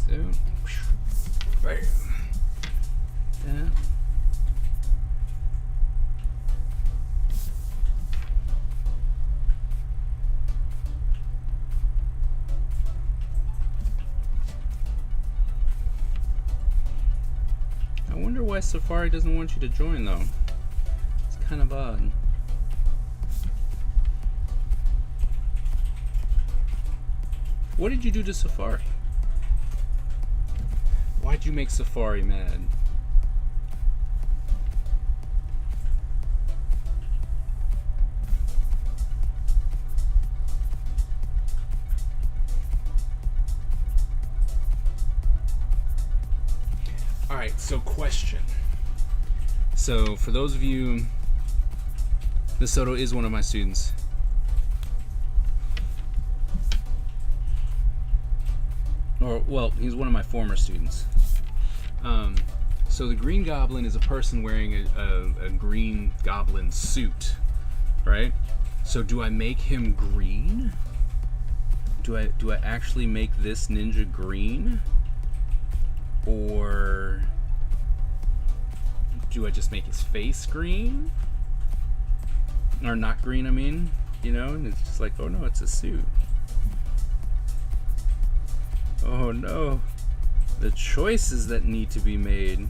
So, right. That. I wonder why Safari doesn't want you to join, though. It's kind of odd. What did you do to Safari? Why'd you make Safari mad? Alright, so question. So, for those of you, this Soto is one of my students. Or, well, he's one of my former students. So the Green Goblin is a person wearing a Green Goblin suit, right? So do I make him green? Do I actually make this ninja green? Or do I just make his face green? Or not green, I mean, you know? And it's just like, oh no, it's a suit. Oh no, the choices that need to be made.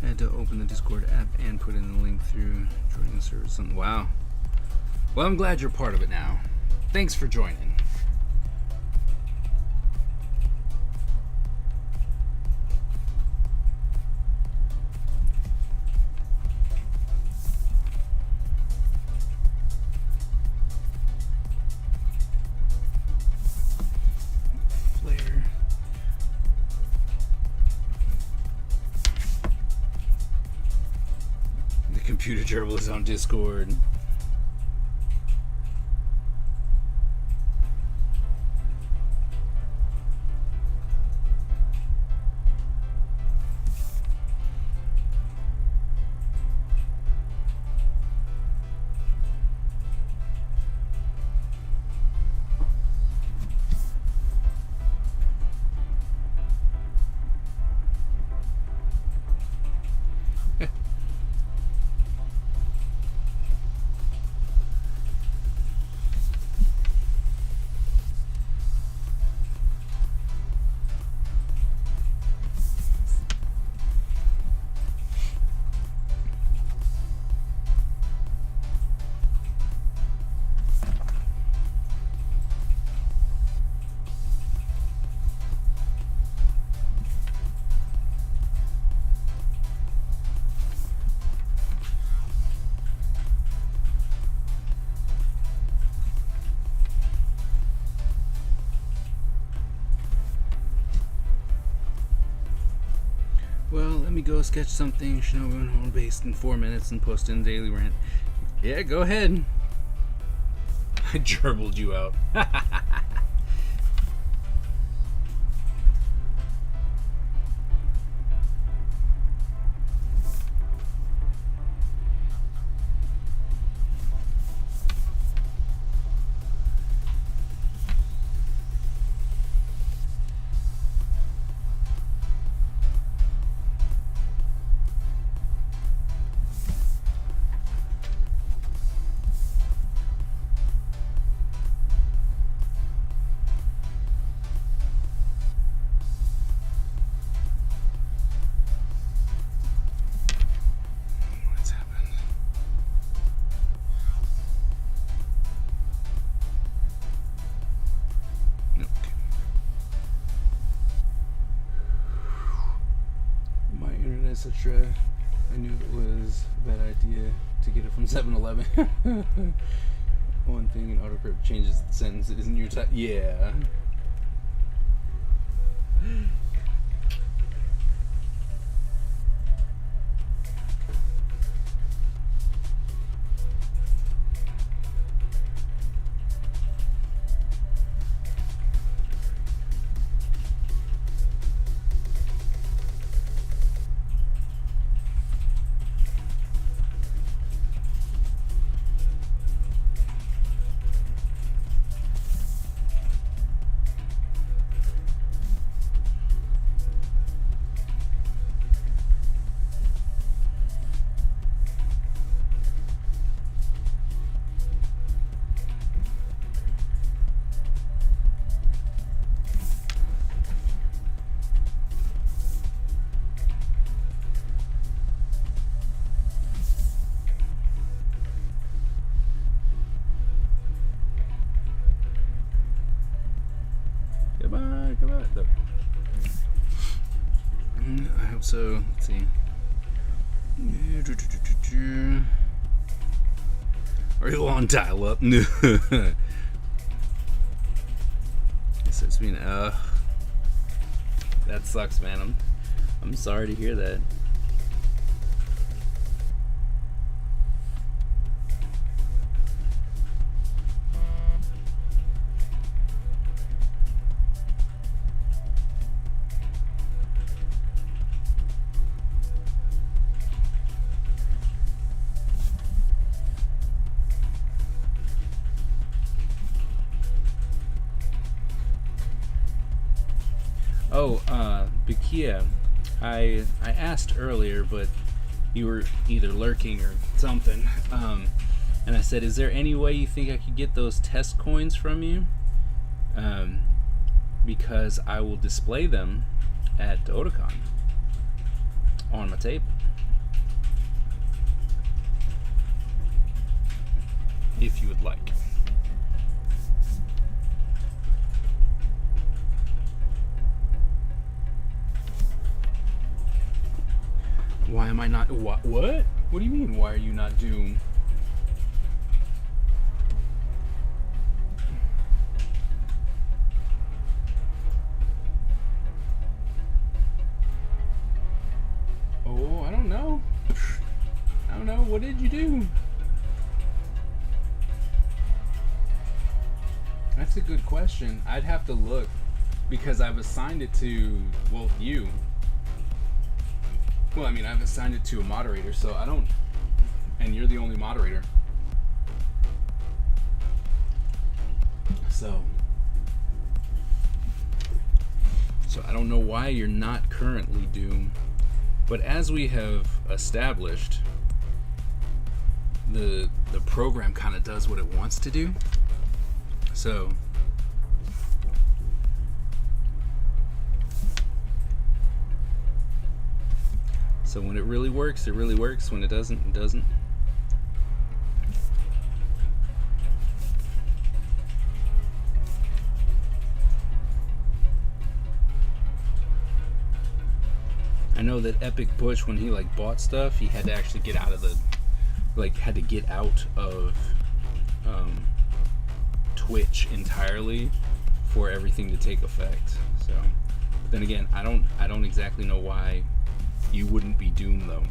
I had to open the Discord app and put in the link through joining the service. Wow. Well, I'm glad you're part of it now. Thanks for joining. Flare. The computer gerbil is on Discord. Well, let me go sketch something, Shinobu home based in 4 minutes and post in daily rant. Yeah, go ahead. I gerbled you out. What's happened? Okay. My internet is such a... I knew it was a bad idea to get it from 7-Eleven. One thing in autocorrect changes the sentence. It isn't your type. Yeah. So let's see. Are you on dial up? No. It says me. That sucks, man. I'm sorry to hear that. Oh, Bakia, I asked earlier, but you were either lurking or something. And I said, is there any way you think I could get those test coins from you? Because I will display them at Otakon on my table. If you would like. Why am I not? What? What do you mean? Why are you not Doom? Oh, I don't know. I don't know. What did you do? That's a good question. I'd have to look because I've assigned it to, well, you. Well, I mean, I've assigned it to a moderator, so I don't, and you're the only moderator. So I don't know why you're not currently Doom. But as we have established, the program kind of does what it wants to do. So when it really works, it really works. When it doesn't, it doesn't. I know that Epic Butch, when he like bought stuff, he had to actually get out of the, had to get out of Twitch entirely for everything to take effect. So, but then again, I don't exactly know why you wouldn't be Doom though.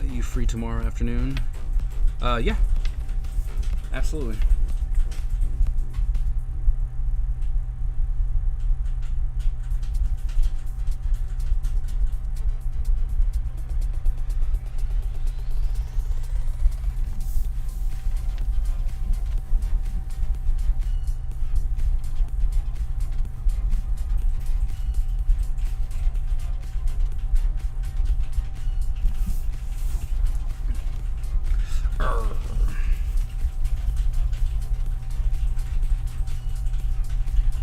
You free tomorrow afternoon? Yeah. Absolutely.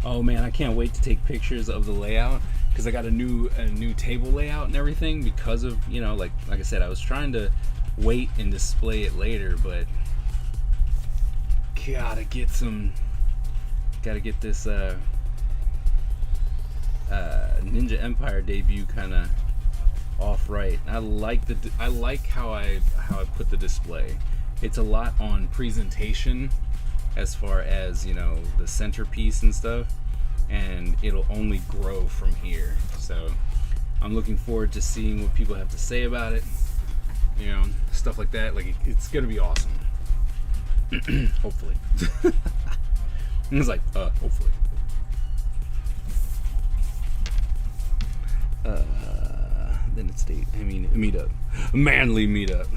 Oh man, I can't wait to take pictures of the layout because I got a new table layout and everything because of, you know, like I said, I was trying to wait and display it later, but gotta get this Ninja Empire debut kind of off right. I like how I put the display. It's a lot on presentation as far as, you know, the centerpiece and stuff, and it'll only grow from here. So I'm looking forward to seeing what people have to say about it, you know, stuff like that. Like, it's gonna be awesome. Hopefully. It's like, hopefully. Then it's meetup. Manly meetup.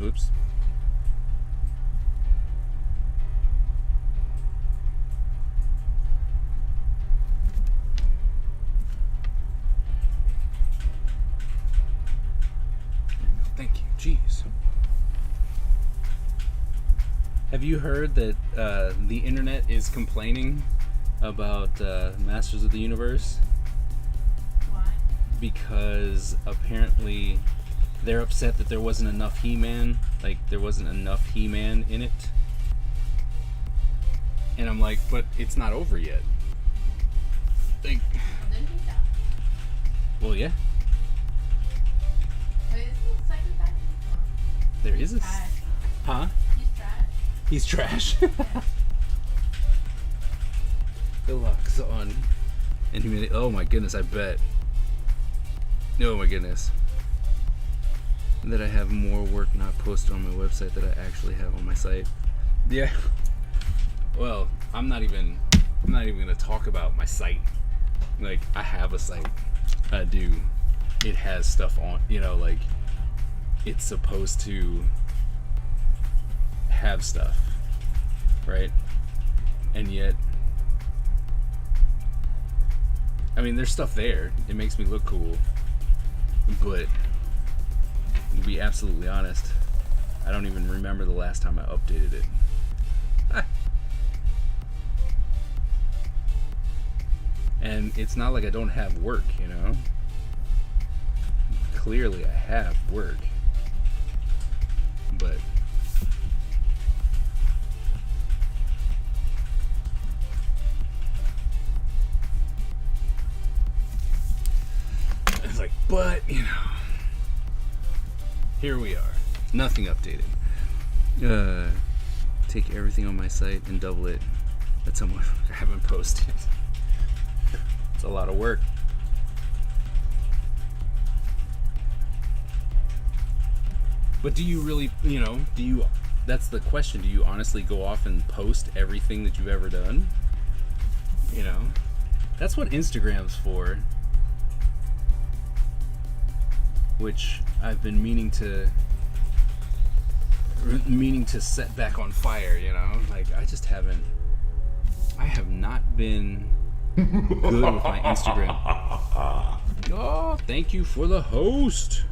Oops. Thank you. Jeez. Have you heard that the internet is complaining about Masters of the Universe? Why? Because apparently they're upset that there wasn't enough He-Man. Like, there wasn't enough He-Man in it. And I'm like, but it's not over yet. Like, Well, then he died. well, yeah. Wait, is this the second time? There is a... Trash. Huh? He's trash. He's trash. Deluxe on Inhumanity. Oh my goodness, I bet. Oh my goodness. That I have more work not posted on my website that I actually have on my site. Yeah. Well, I'm not even gonna talk about my site. Like, I have a site. I do. It has stuff on, like, it's supposed to have stuff, right? And yet, I mean, there's stuff there. It makes me look cool. But, to be absolutely honest, I don't even remember the last time I updated it. And it's not like I don't have work, Clearly I have work. But it's like, but here we are. Nothing updated. Take everything on my site and double it. That's how much I haven't posted. It's a lot of work. But do you really, that's the question. Do you honestly go off and post everything that you've ever done? That's what Instagram's for. Which I've been meaning to set back on fire, Like, I have not been good with my Instagram. Oh, thank you for the host.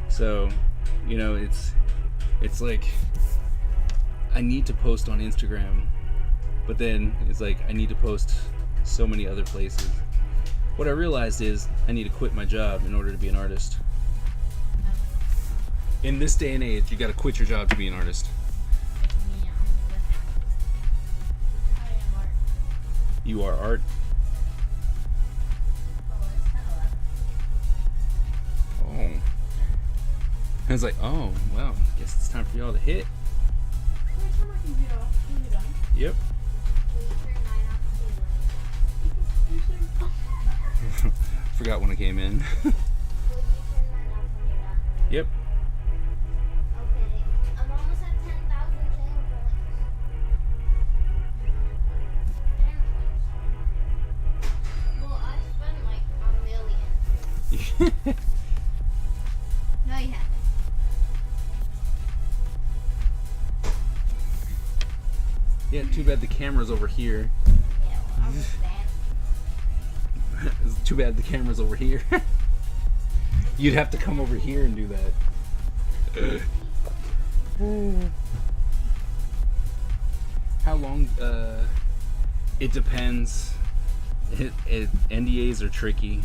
So, it's like I need to post on Instagram, but then it's like I need to post so many other places. What I realized is I need to quit my job in order to be an artist. In this day and age, you got to quit your job to be an artist. I am art. You are art. Oh, it's 10:11. Oh. I was like, oh, well, guess it's time for y'all to hit. Can I turn my computer off? Can you done? Yep. Will you turn mine off too? Forgot when I came in. Will you turn mine off when you're done? Yep. Okay. I'm almost at 10,000 channel points. Well, I spent like a million. No, you haven't. Yeah, too bad the camera's over here. Yeah, well, I was dancing. It's too bad the camera's over here. You'd have to come over here and do that. How long? It depends. NDAs are tricky.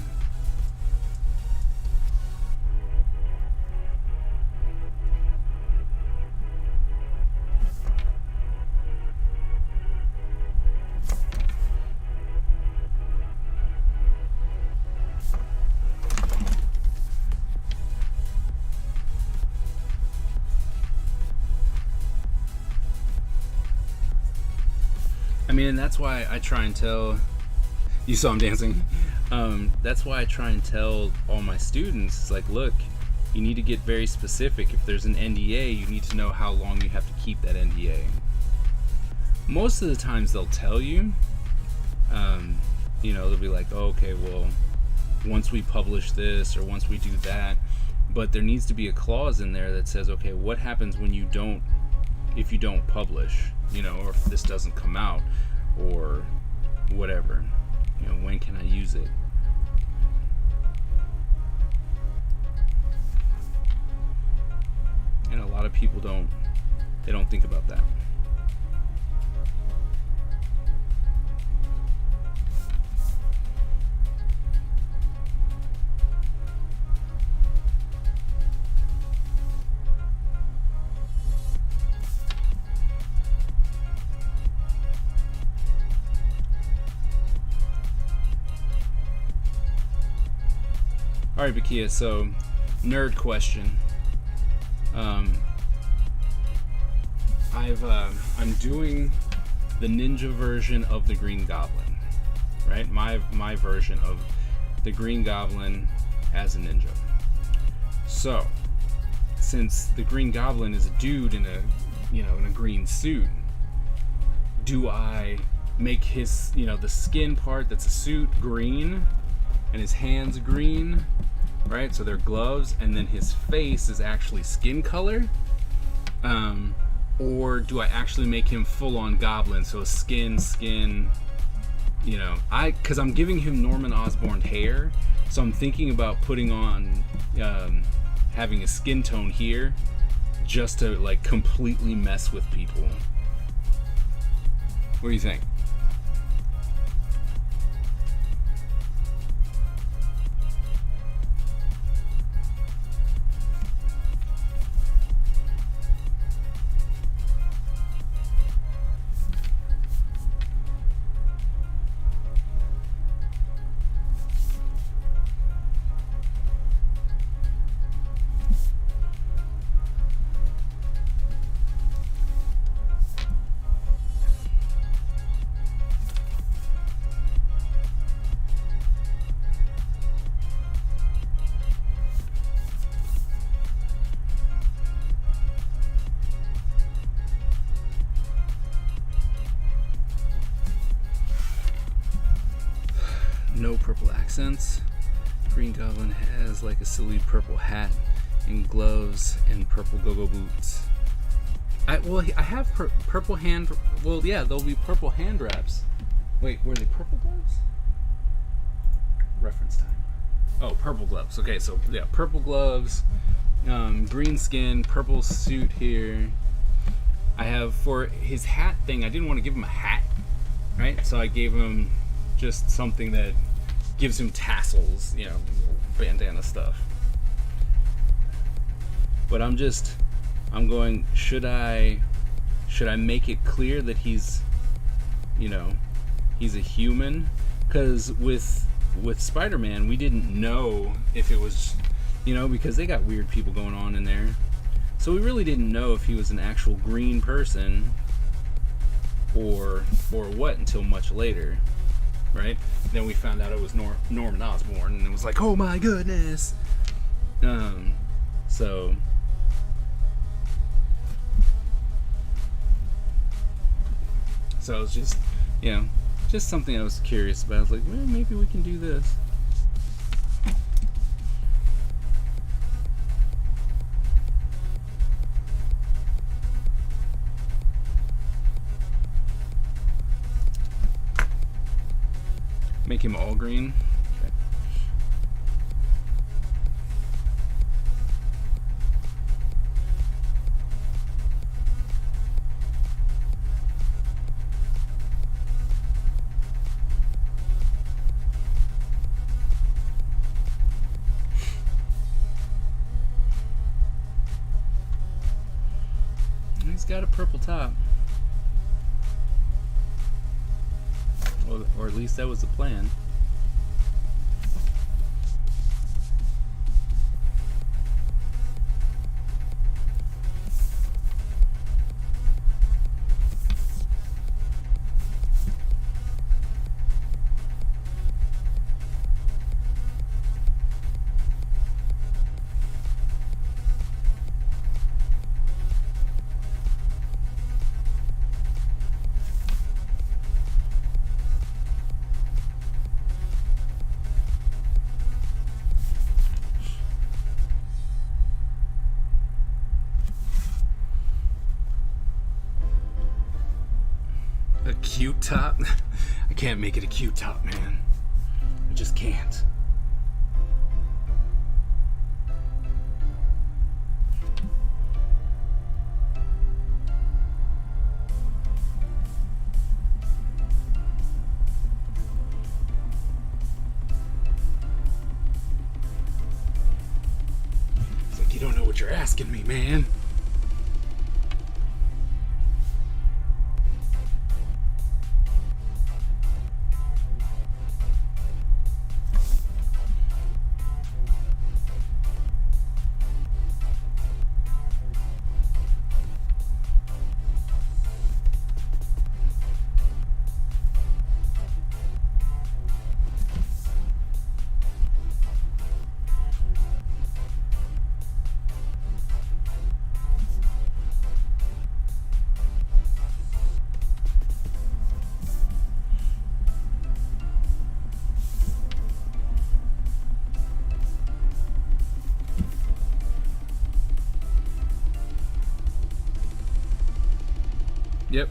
I mean, and that's why I try and tell. You saw him dancing. That's why I try and tell all my students, it's like, look, you need to get very specific. If there's an NDA, you need to know how long you have to keep that NDA. Most of the times they'll tell you, They'll be like, oh, okay, well, once we publish this or once we do that, but there needs to be a clause in there that says, okay, what happens when if you don't publish, or if this doesn't come out, or whatever, when can I use it? And a lot of people don't think about that. All right, Bakia, so nerd question. I'm doing the ninja version of the Green Goblin, right? My version of the Green Goblin as a ninja. So, since the Green Goblin is a dude in a green suit, do I make his, the skin part that's a suit green and his hands green, right? So they're gloves, and then his face is actually skin color? Or do I actually make him full-on goblin, so skin, because I'm giving him Norman Osborn hair, so I'm thinking about putting on, having a skin tone here, just to, like, completely mess with people. What do you think? No purple accents. Green Goblin has like a silly purple hat and gloves and purple go-go boots. I have purple hand. Well, yeah, there'll be purple hand wraps. Wait, were they purple gloves? Reference time. Oh, purple gloves. Okay, so yeah, purple gloves, green skin, purple suit here. I have, for his hat thing, I didn't want to give him a hat, right? So I gave him just something that gives him tassels, bandana stuff. But I'm going, should I make it clear that he's a human? Because with Spider-Man, we didn't know if it was, because they got weird people going on in there. So we really didn't know if he was an actual green person or what until much later. Right? Then we found out it was Norman Osborn, and it was like, oh my goodness. So it's just, just something I was curious about. I was like, well, maybe we can do this. Make him all green. Okay. He's got a purple top. Or at least that was the plan. cute top. I can't make it a cute top, man. I just can't. It's like you don't know what you're asking me, man. Yep.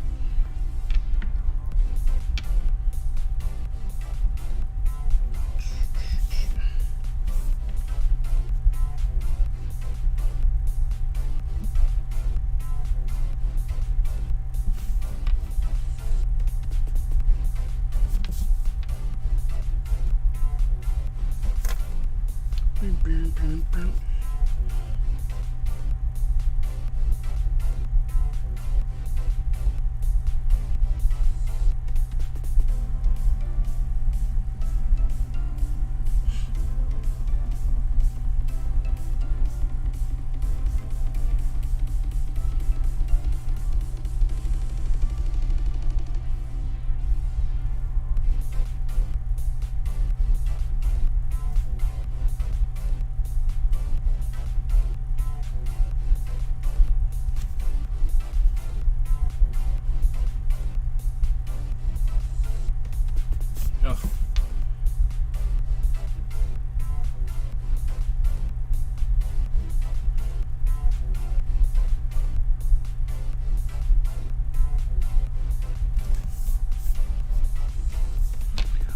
Oh.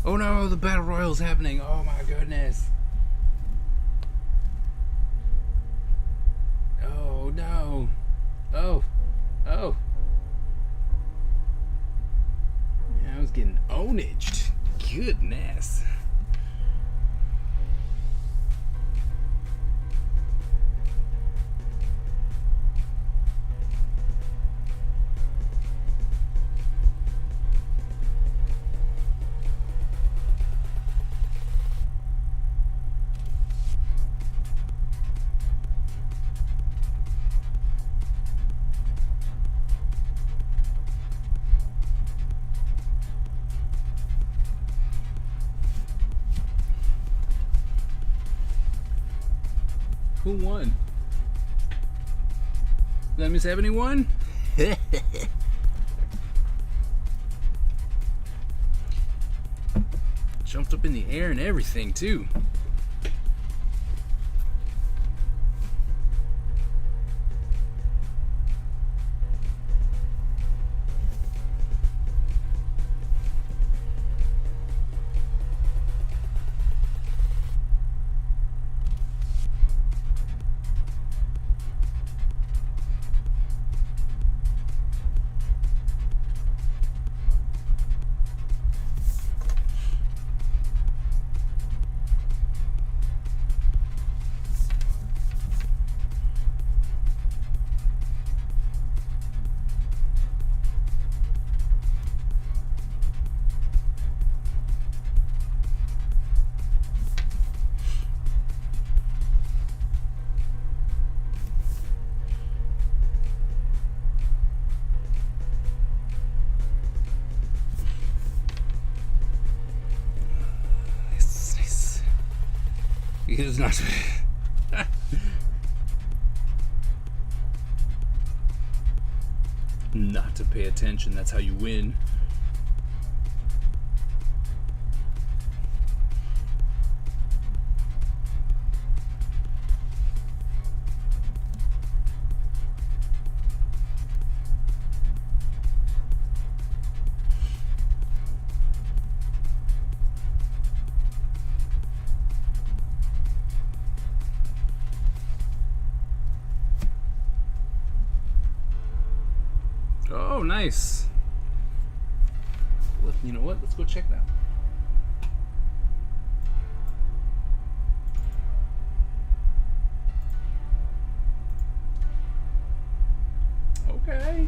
Oh no, the battle royale's happening. Oh my goodness. Oh no. Oh. Oh. Yeah, I was getting ownaged. Goodness. Who won? Did I miss have anyone? Jumped up in the air and everything too. It's not. Not to pay attention, that's how you win. nice. You know what? Let's go check it out. Okay.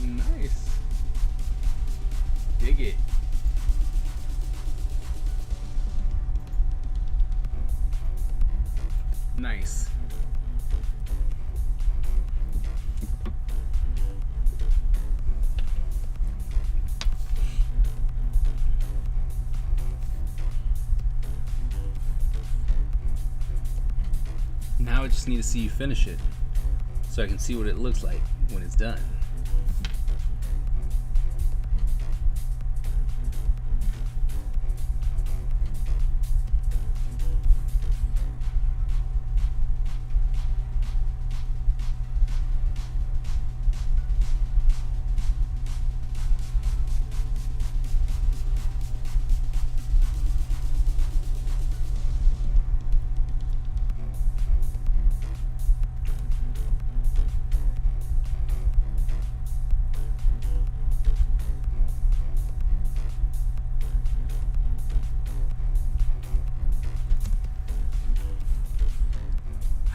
Nice. Dig it. Nice. Now I just need to see you finish it so I can see what it looks like when it's done.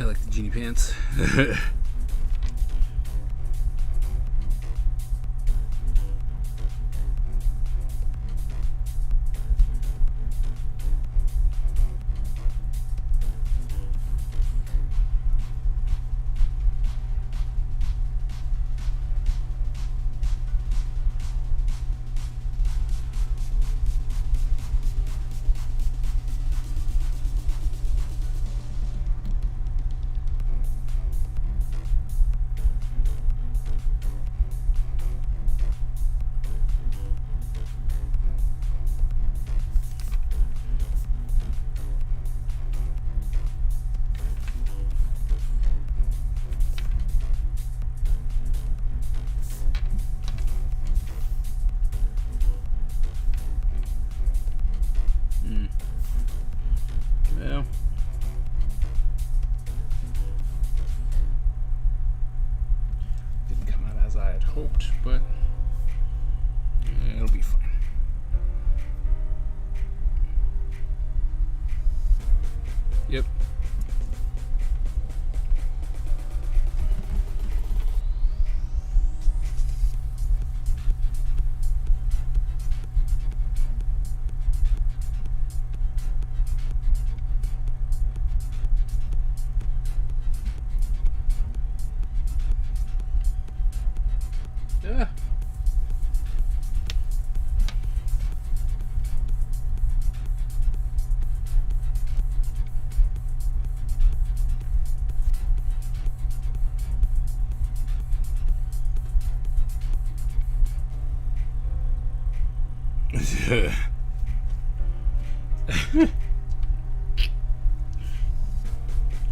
I like the genie pants. Well, didn't come out as I had hoped, but it'll be fine. Yep. Yeah.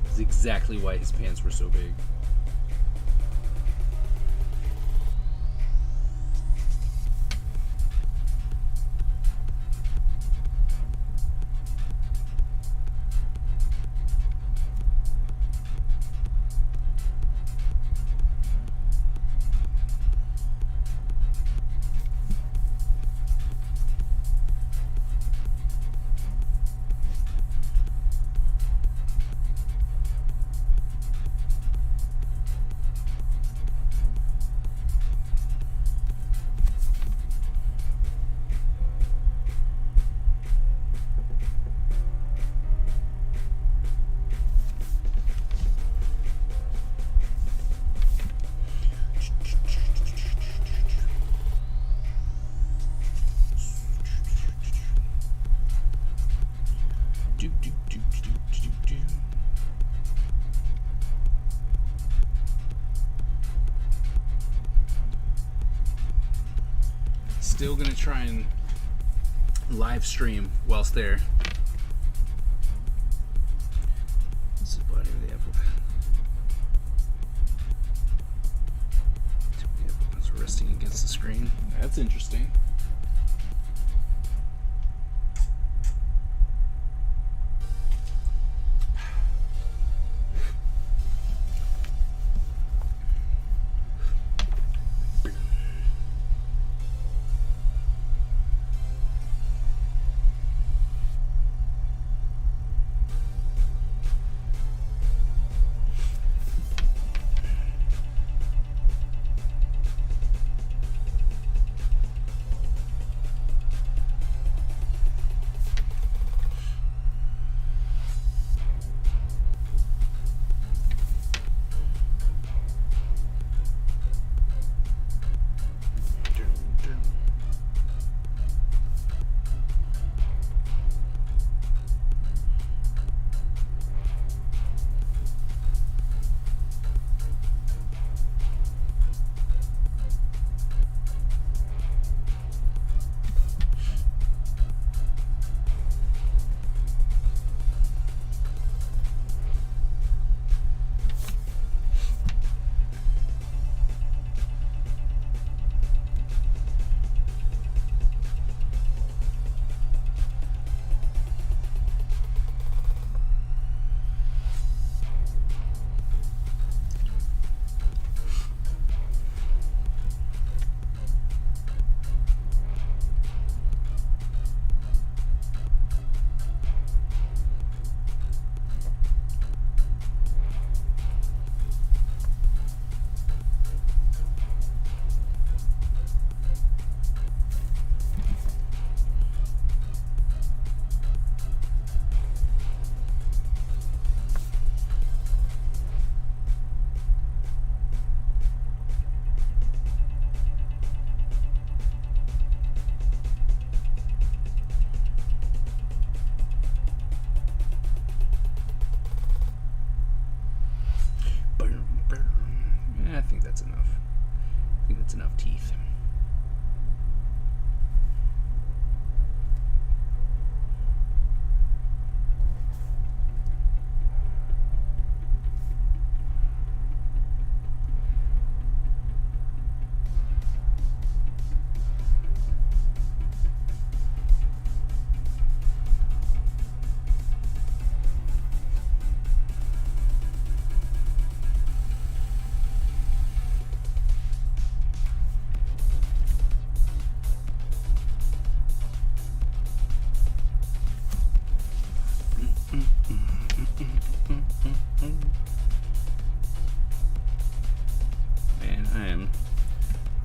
That's exactly why his pants were so big. Still gonna try and live stream whilst there. This is the body of the apple. It's resting against the screen. That's interesting.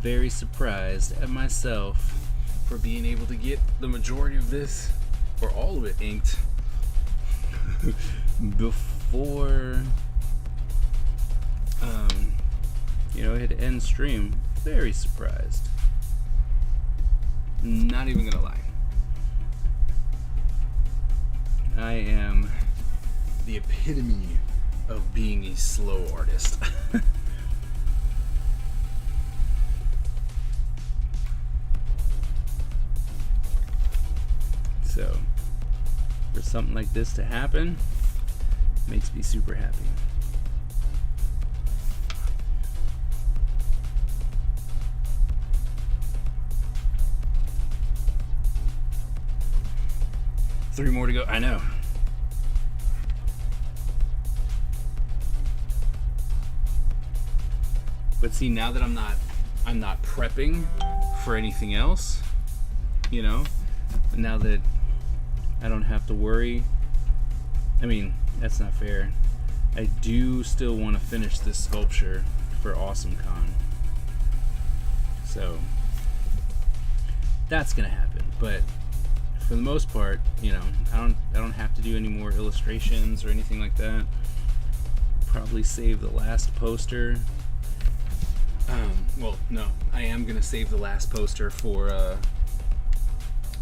very surprised at myself for being able to get the majority of this, or all of it, inked before it had to end stream. Very surprised. Not even gonna lie. I am the epitome of being a slow artist. So, for something like this to happen, makes me super happy. Three more to go. I know. But see, now that I'm not prepping for anything else, now that I don't have to worry. I mean, that's not fair. I do still want to finish this sculpture for Otakon. So that's gonna happen. But for the most part, I don't have to do any more illustrations or anything like that. Probably save the last poster. Well, no, I am gonna save the last poster for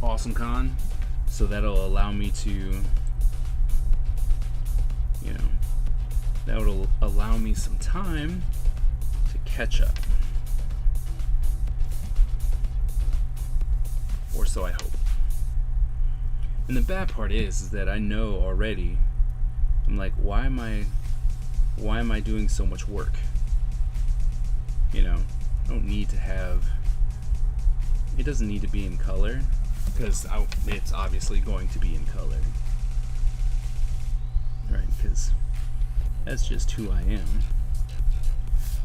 Otakon, so that'll allow me to, that'll allow me some time to catch up, or so I hope. And the bad part is that I know already. I'm like, why am I doing so much work? I don't need to have. It doesn't need to be in color, because it's obviously going to be in color, right? Because that's just who I am.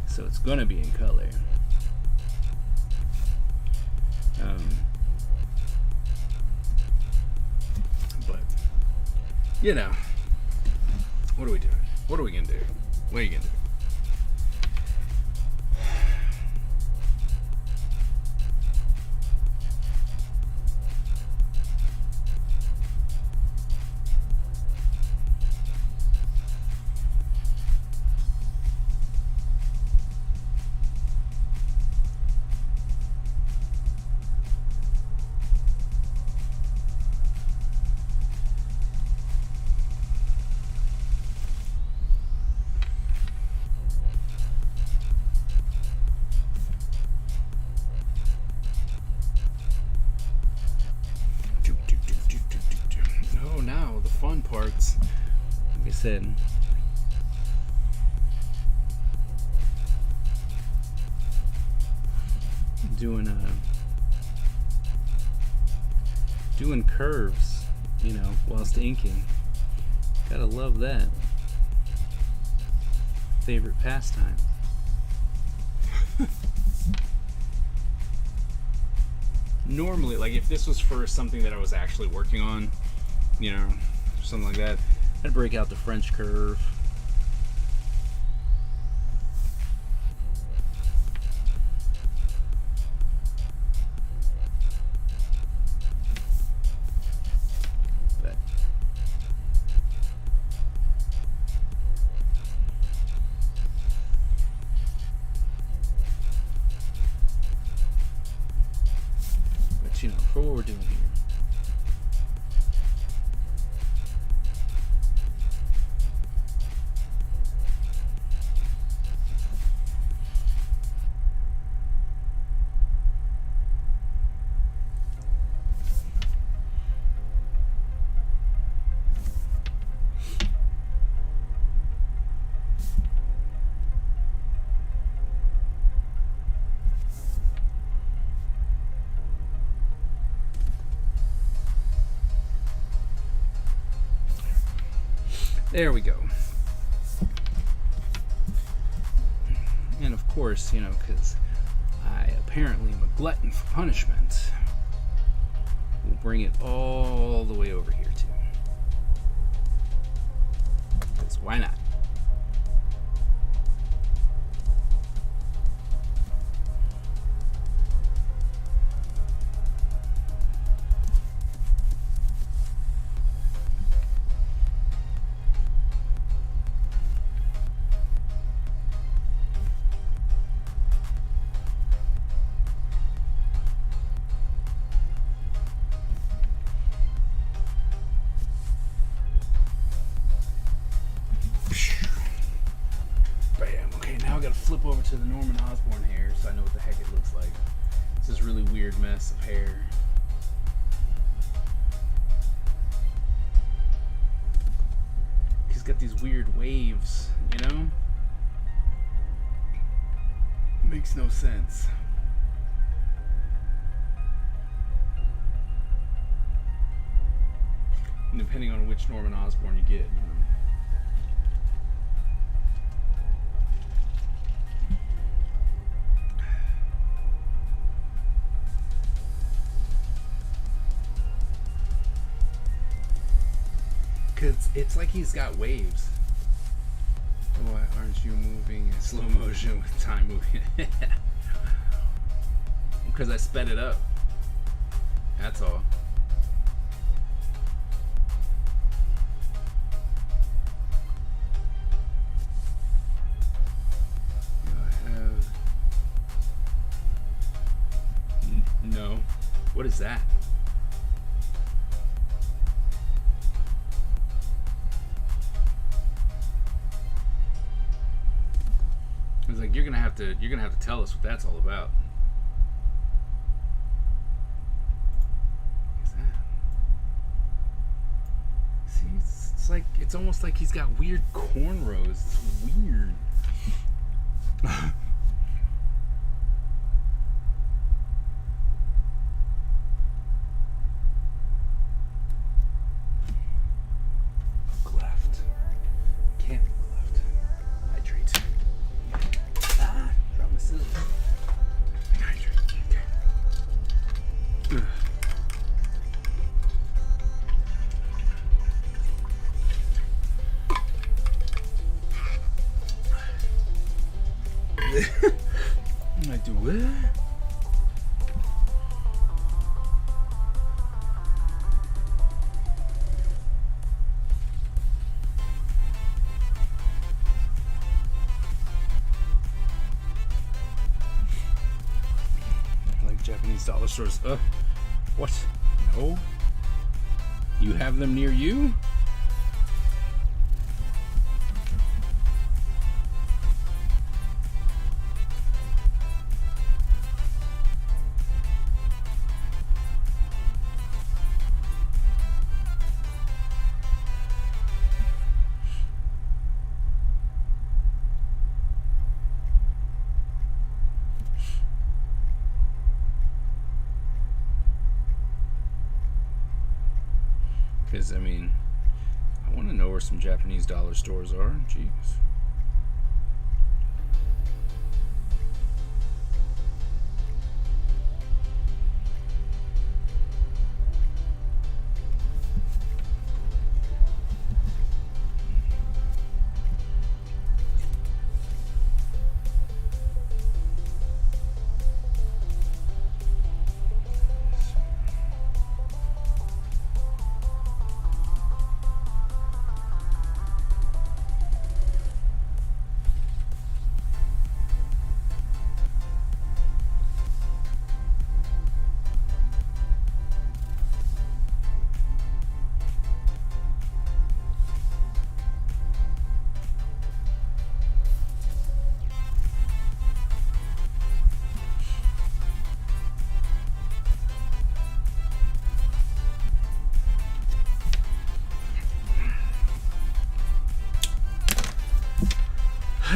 So it's gonna be in color. But what are we doing? What are we gonna do? What are you gonna do? Fun parts, like I said, doing curves, whilst inking. Gotta love that. Favorite pastime. Normally, like if this was for something that I was actually working on, something like that, I'd break out the French curve. But for what we're doing here. There we go. And of course, because I apparently am a glutton for punishment, we'll bring it all the way over here too. Because why not? to the Norman Osborn hair so I know what the heck it looks like. It's this really weird mess of hair. He's got these weird waves, you know? Makes no sense. And depending on which Norman Osborn you get, you know. Cause it's like he's got waves. Why aren't you moving in slow motion with time moving? Because I sped it up. That's all. I have... No. What is that? It's like you're gonna have to tell us what that's all about. What is that? See, it's like it's almost like he's got weird cornrows. It's weird. Look left. Can't look left. Hydrate. Drop my scissors. Hydrate. Okay. I do what? Like Japanese dollar stores. What? No? You have them near you? Because, I mean, I want to know where some Japanese dollar stores are. Jeez.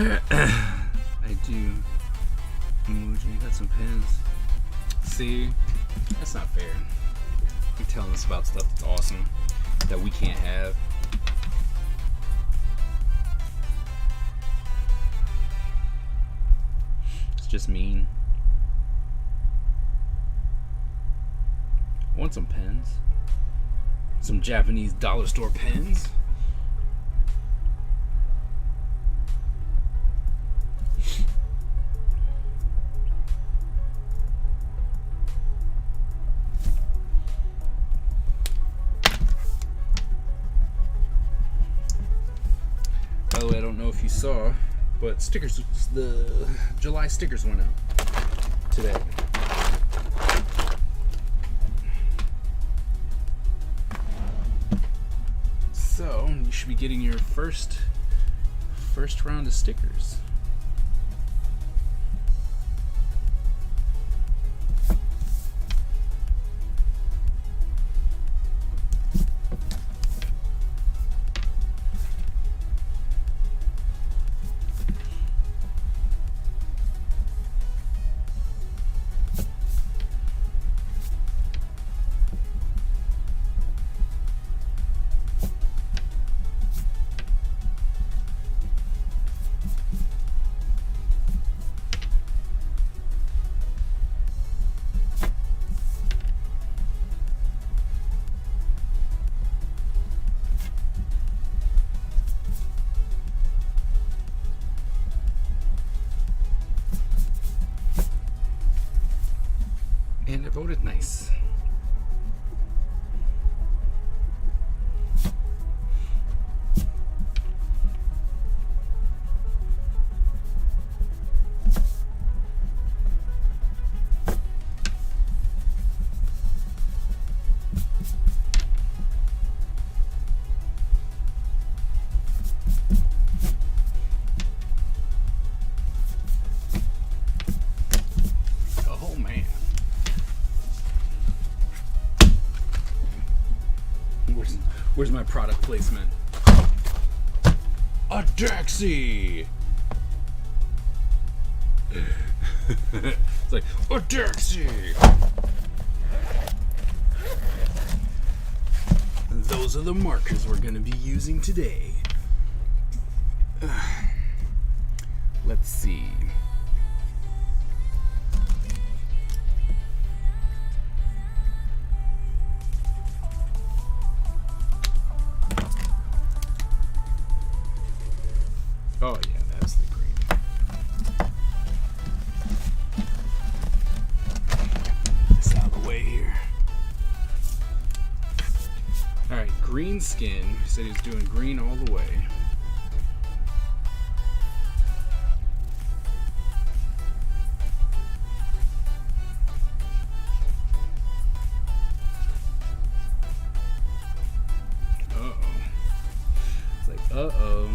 I do. Emoji, got some pins. See, that's not fair. You're telling us about stuff that's awesome that we can't have. It's just mean. I want some pens. Some Japanese dollar store pens. By the way, I don't know if you saw, but stickers, the July stickers went out today. So you should be getting your first round of stickers. And it voted nice. Oh man. Where's my product placement? A Daxi! It's like, a Daxi! Those are the markers we're gonna be using today. Let's see. Oh yeah, that's the green. Get this out of the way here. Alright, green skin. He said he was doing green all the way. It's like, uh-oh.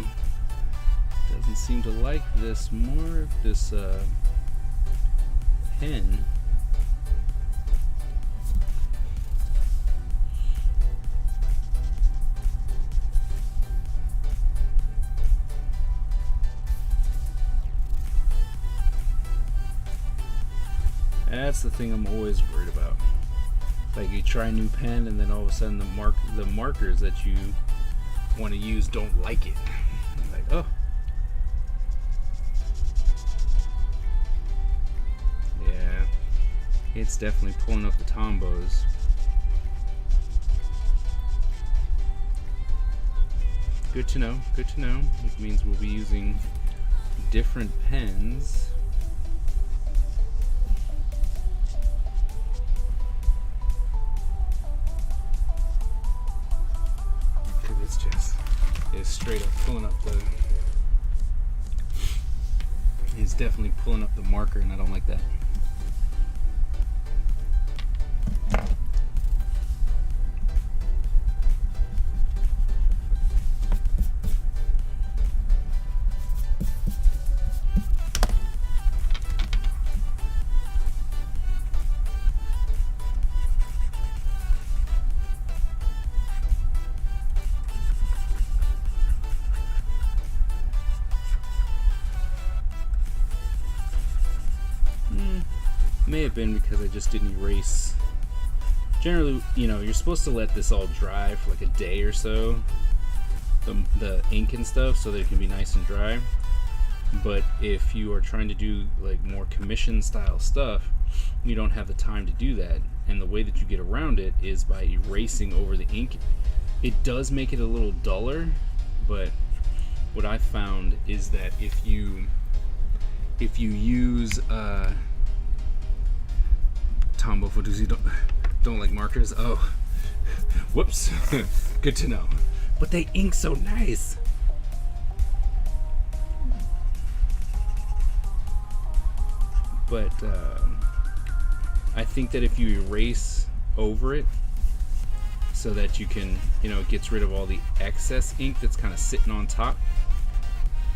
Doesn't seem to like this more of this pen. That's the thing I'm always worried about. Like you try a new pen and then all of a sudden the markers that you want to use don't like it. You're like, oh. Yeah. It's definitely pulling up the Tombos. Good to know, good to know. Which means we'll be using different pens. Is straight up pulling up it's definitely pulling up the marker, and I don't like that. May have been because I just didn't erase. Generally, you know, you're supposed to let this all dry for like a day or so, the ink and stuff, so that it can be nice and dry. But if you are trying to do like more commission style stuff, you don't have the time to do that, and the way that you get around it is by erasing over the ink. It does make it a little duller, but what I found is that if you use Tombow Fodusi don't like markers. Oh, whoops. Good to know. But they ink so nice. But I think that if you erase over it, so that you can, you know, it gets rid of all the excess ink that's kind of sitting on top.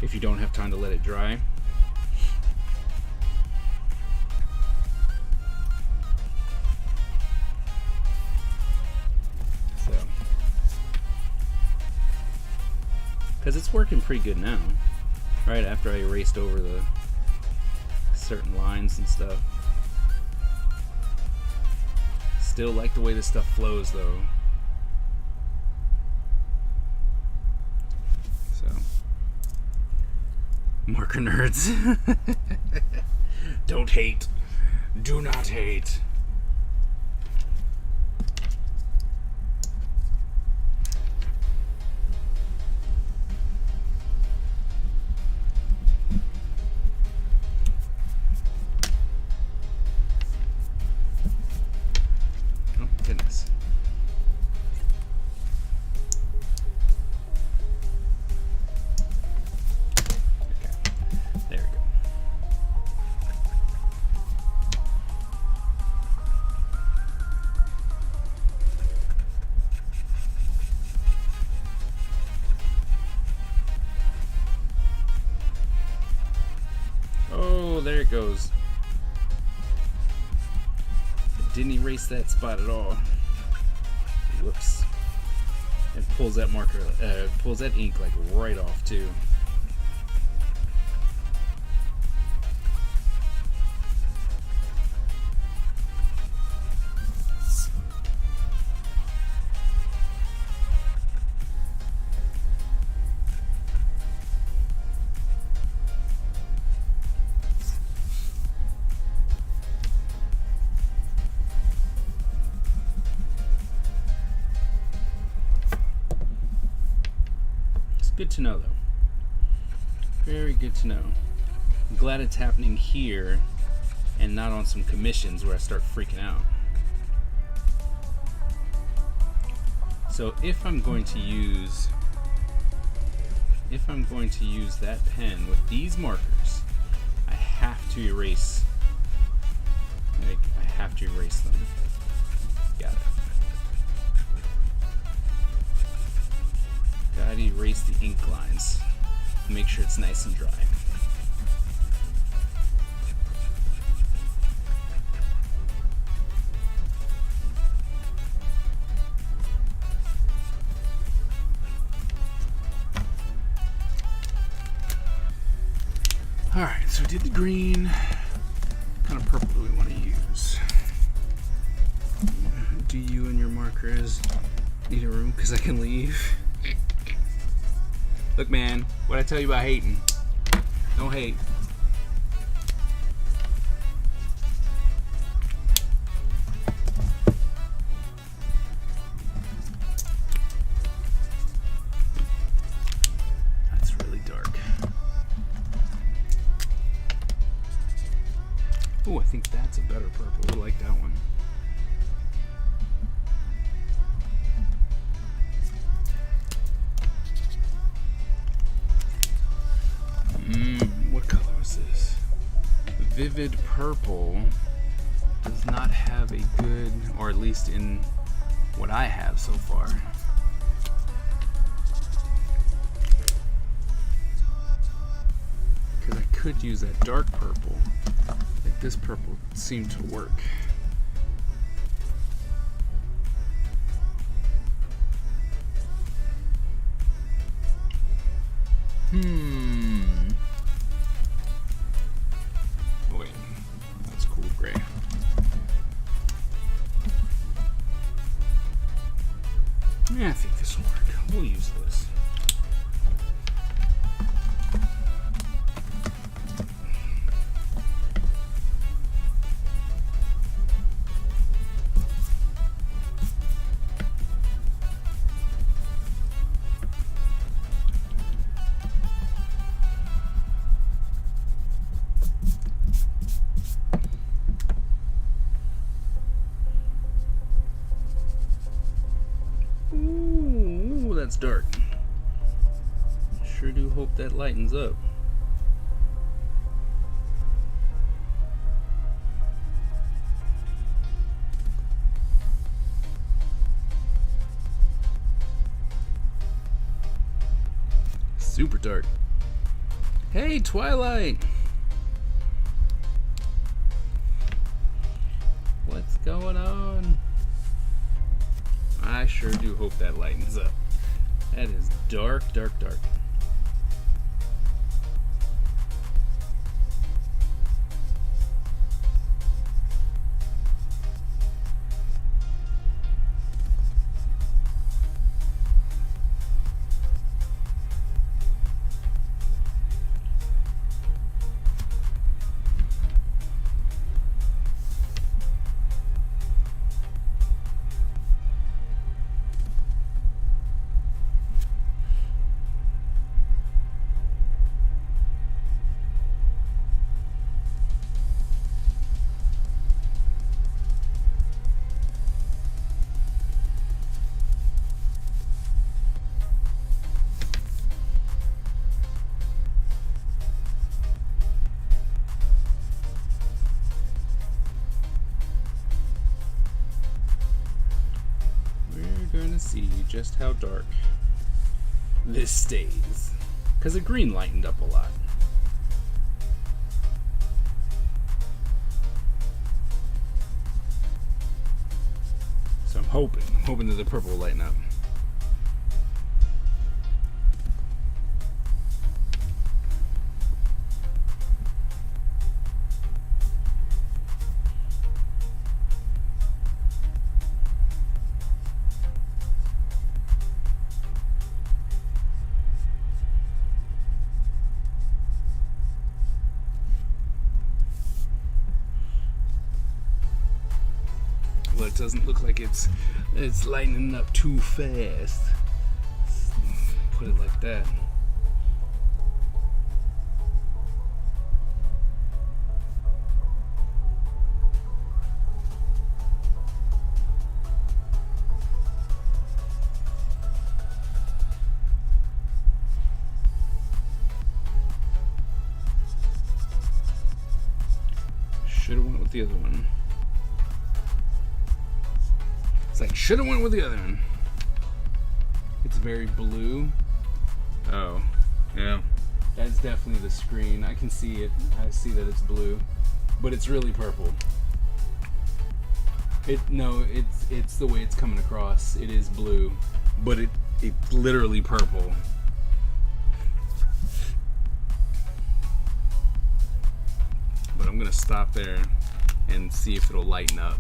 If you don't have time to let it dry. Because it's working pretty good now, right after I erased over the certain lines and stuff. Still like the way this stuff flows though. So, marker nerds. Don't hate. Do not hate. goes. It didn't erase that spot at all. Whoops. It pulls that marker, pulls that ink like right off too. Good to know, though. Very good to know. I'm glad it's happening here and not on some commissions where I start freaking out. So if I'm going to use that pen with these markers, I have to erase. I have to erase them. Got it. Gotta erase the ink lines. Make sure it's nice and dry. Alright, so we did the green. What kind of purple do we want to use? Do you and your markers need a room because I can leave? Look, man, what I tell you about hating? Don't hate. That's really dark. Oh, I think that's a better purple. I like that one. What color is this? Vivid purple does not have a good, or at least in what I have so far. Because I could use that dark purple. Like this purple seemed to work. Wait, that's cool gray. Yeah, I think this will work. We'll use this. That's dark. Sure do hope that lightens up. Super dark. Hey, Twilight! What's going on? I sure do hope that lightens up. That is dark, dark, dark. See just how dark this stays, because the green lightened up a lot. So I'm hoping that the purple will lighten up. Well, it doesn't look like it's lightening up too fast. Put it like that. Should've went with the other one. It's like, should've went with the other one. It's very blue. Oh, yeah. That's definitely the screen. I can see it. I see that it's blue, but it's really purple. It's the way it's coming across. It is blue, but it's literally purple. But I'm gonna stop there and see if it'll lighten up.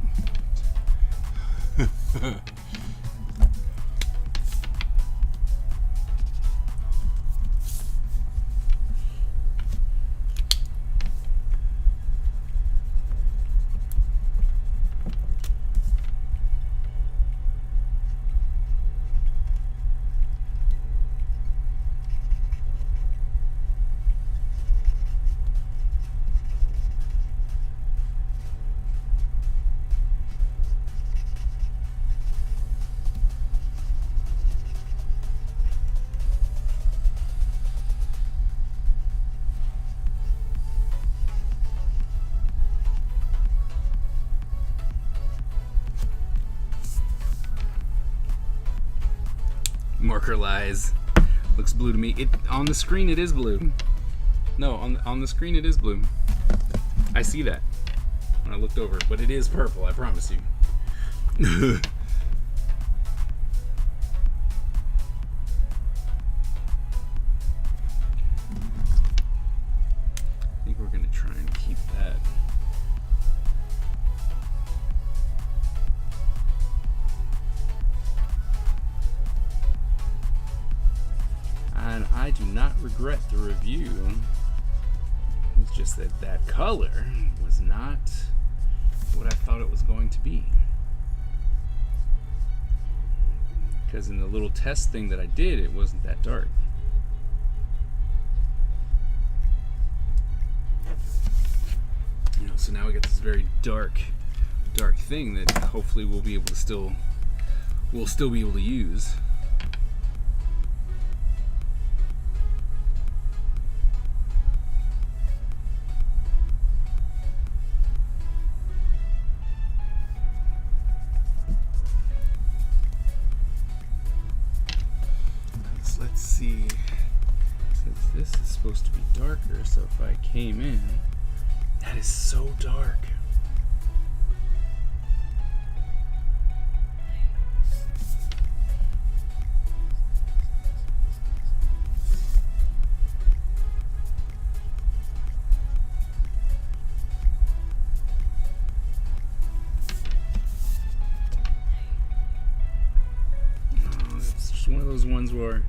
Marker lies. Looks blue to me. It on the screen it is blue. No, on the screen it is blue. I see that when I looked over, but it is purple, I promise you. I think we're gonna try and keep that. And I do not regret the review. It's just that that color was not what I thought it was going to be. Because in the little test thing that I did, it wasn't that dark. You know, so now we got this very dark thing that hopefully we'll be able to still be able to use. Let's see, since this is supposed to be darker, so if I came in, that is so dark. Oh, it's just one of those ones where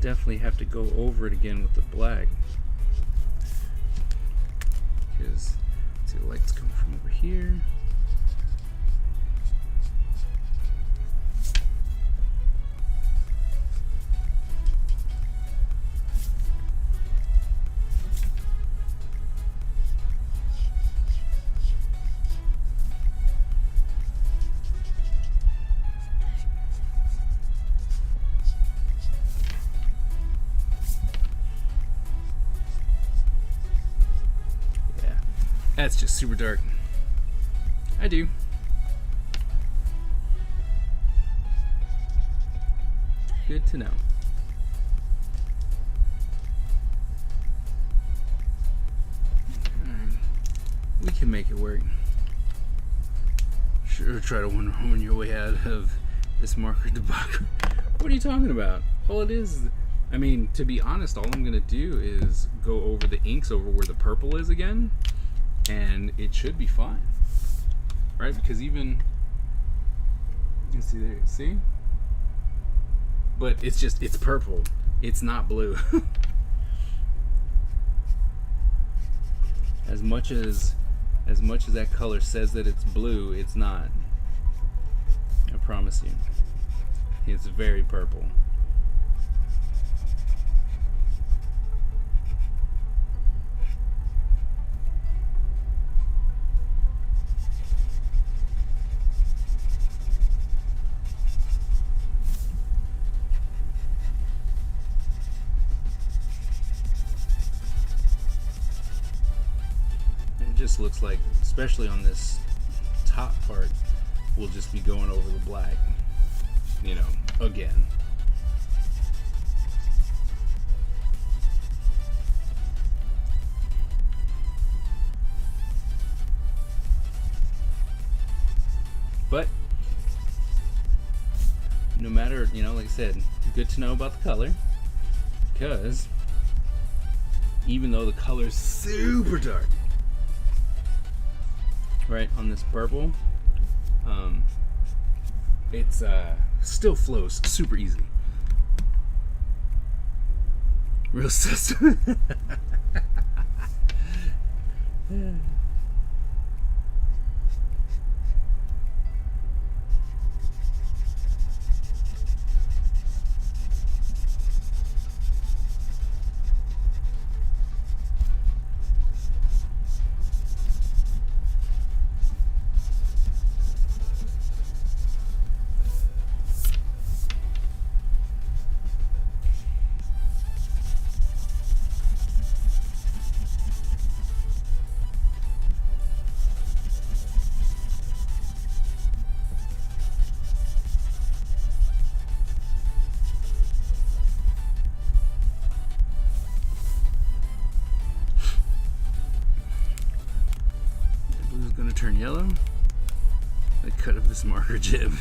definitely have to go over it again with the black, because see the lights come from over here. That's just super dark. I do. Good to know. Alright. We can make it work. Sure, try to Wonder Woman your way out of this marker debacle. What are you talking about? All it is, I mean, to be honest, all I'm gonna do is go over the inks over where the purple is again, and it should be fine, right? Because even, you see there, see? But it's just, it's purple. It's not blue. As much as that color says that it's blue, it's not. I promise you. It's very purple. It just looks like, especially on this top part, we'll just be going over the black, you know, again. But no matter, you know, like I said, good to know about the color, because even though the color's super dark, right, on this purple, it's still flows super easy. Real system. Gonna turn yellow. The cut of this marker jib.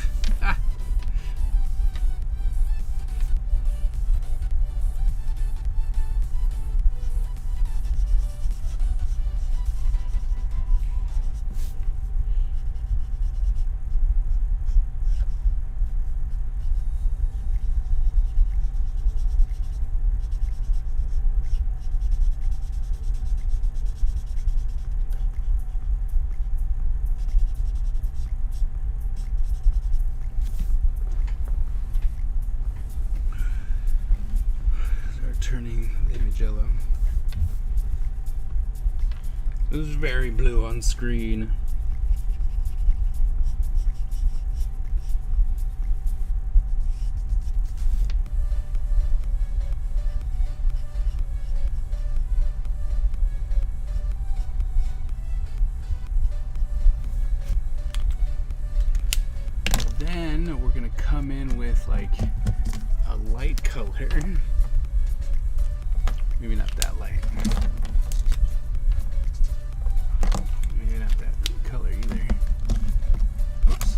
Turning the image yellow. It was very blue on screen. Then we're gonna come in with like a light color. Maybe not that light. Maybe not that color either. Oops.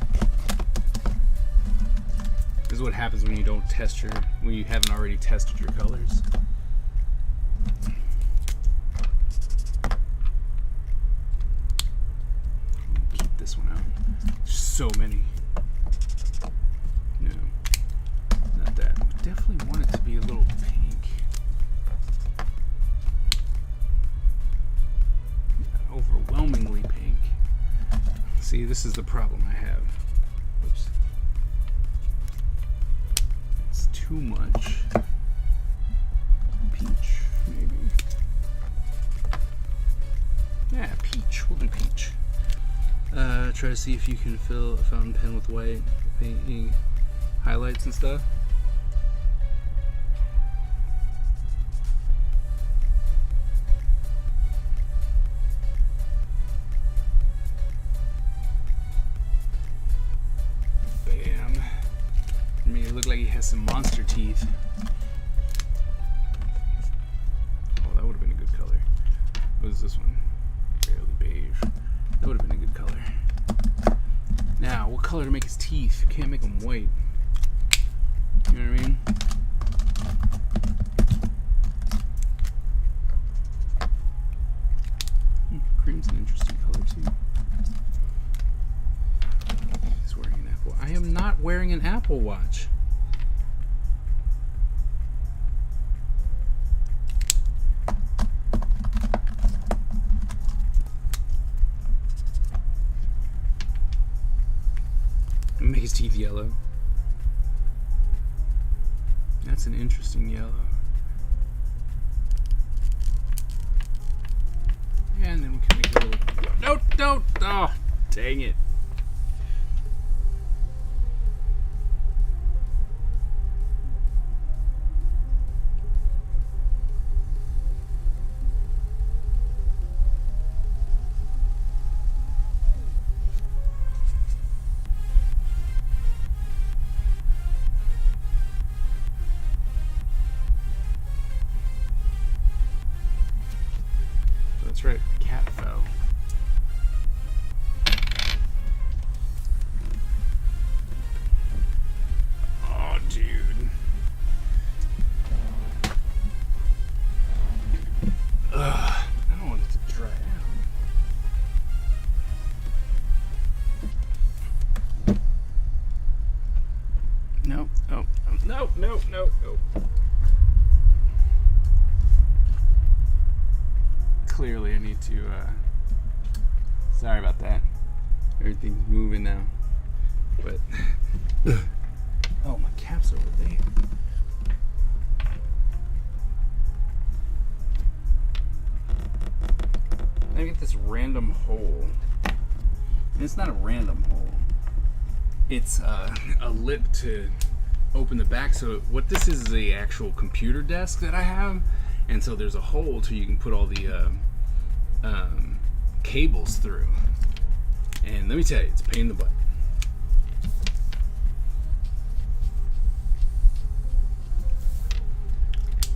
This is what happens when you don't test when you haven't already tested your colors. Keep this one out. So many. No, not that. We definitely want it to be a little pink. Overwhelmingly pink. See, this is the problem I have. Oops. It's too much. Peach, maybe. Yeah, peach. We'll do peach. Try to see if you can fill a fountain pen with white, painting highlights and stuff. Look like he has some monster teeth. Oh, that would have been a good color. What is this one? Barely beige. That would have been a good color. Now, color to make his teeth. Can't make them white. You know what I mean? Cream's an interesting color too. He's wearing an Apple. I am not wearing an Apple Watch. Make his teeth yellow. That's an interesting yellow. Yeah, and then we can make a little. No, don't! Oh, dang it. That's right, the cat fell. Oh, dude. Ugh, I don't want it to dry out. No, oh, no, no, no, no. Clearly I need to, sorry about that. Everything's moving now. But, oh, my cap's over there. I get this random hole. And it's not a random hole. It's a lip to open the back. So what this is the actual computer desk that I have. And so there's a hole so you can put all the cables through. And let me tell you, it's a pain in the butt.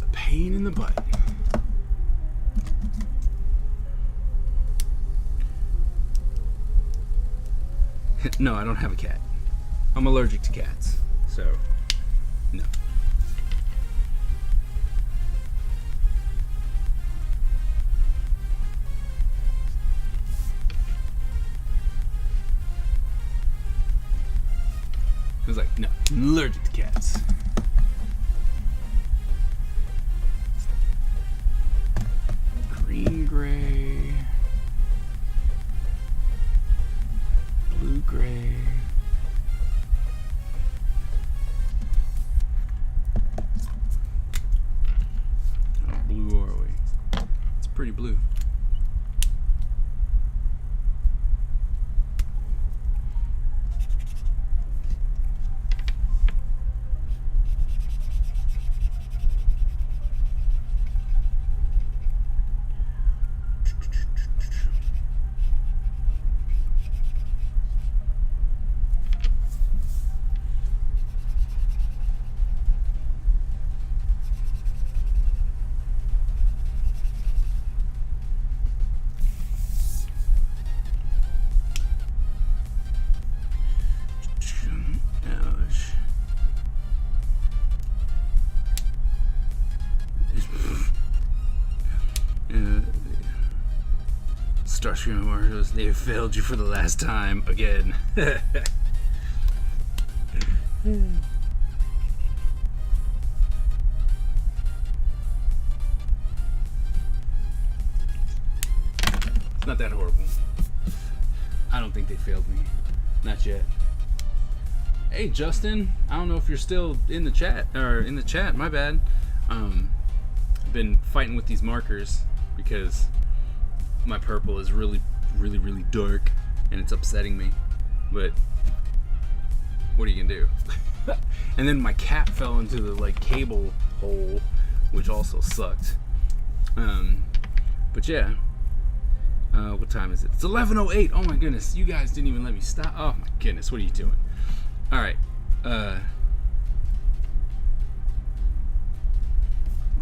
A pain in the butt. No, I don't have a cat. I'm allergic to cats. So, no. I was like, no, I'm allergic to cats. Green gray. Blue gray. How blue are we? It's pretty blue. Starscream Warriors, they have failed you for the last time again. It's not that horrible. I don't think they failed me. Not yet. Hey Justin, I don't know if you're still in the chat, my bad. I've been fighting with these markers because my purple is really dark and it's upsetting me, but what are you gonna do? And then my cat fell into the cable hole, which also sucked. But yeah, what time is it? It's 11:08. Oh my goodness, you guys didn't even let me stop. Oh my goodness, what are you doing? All right,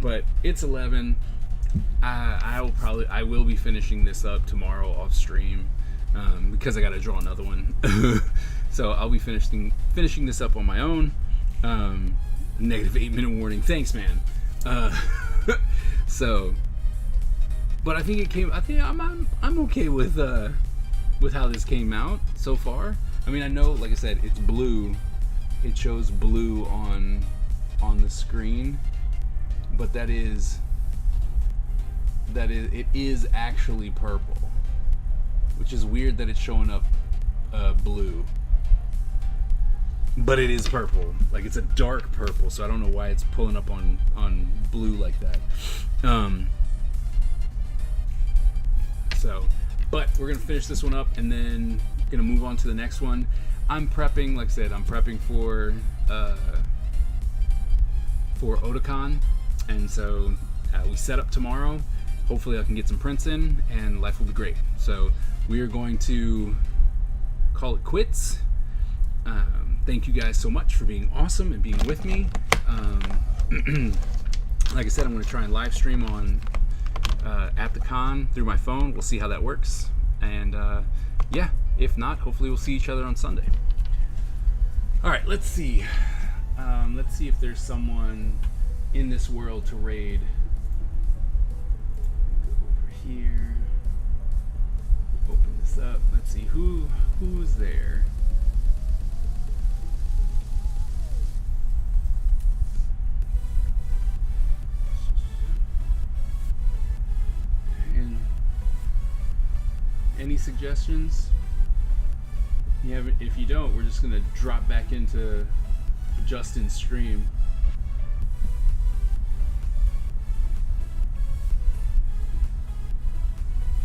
but it's 11. I will be finishing this up tomorrow off stream because I got to draw another one. So I'll be finishing this up on my own. Negative 8-minute warning. Thanks, man. So, but I think I'm okay with how this came out so far. I mean, I know, like I said, it's blue. It shows blue on the screen, but it is actually purple, which is weird that it's showing up blue, but it is purple. Like, it's a dark purple, so I don't know why it's pulling up on blue like that. But we're gonna finish this one up and then gonna move on to the next one. I'm prepping, like I said, for Otakon, and so we set up tomorrow. Hopefully I can get some prints in and life will be great. So we are going to call it quits. Thank you guys so much for being awesome and being with me. Like I said, I'm going to try and live stream on at the con through my phone. We'll see how that works. And yeah, if not, hopefully we'll see each other on Sunday. All right, let's see. Let's see if there's someone in this world to raid. Go over here. Open this up. Let's see who's there. And any suggestions? If you don't, we're just gonna drop back into Justin's stream.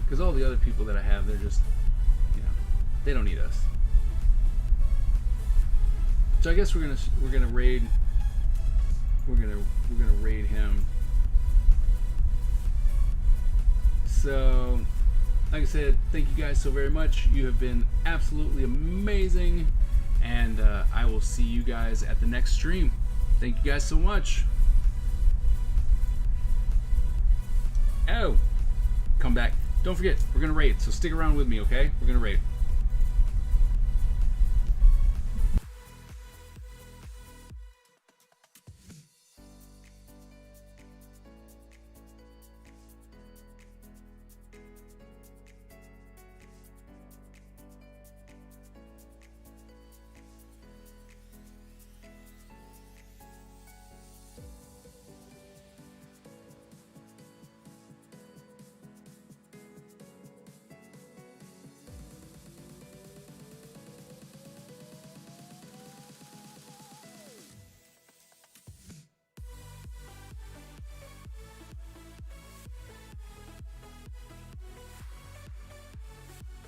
Because all the other people that I have, they're just, they don't need us. So I guess we're gonna raid. We're gonna raid him. So, like I said, thank you guys so very much. You have been absolutely amazing, and I will see you guys at the next stream. Thank you guys so much. Oh, come back. Don't forget, we're gonna raid, so stick around with me, okay? We're gonna raid.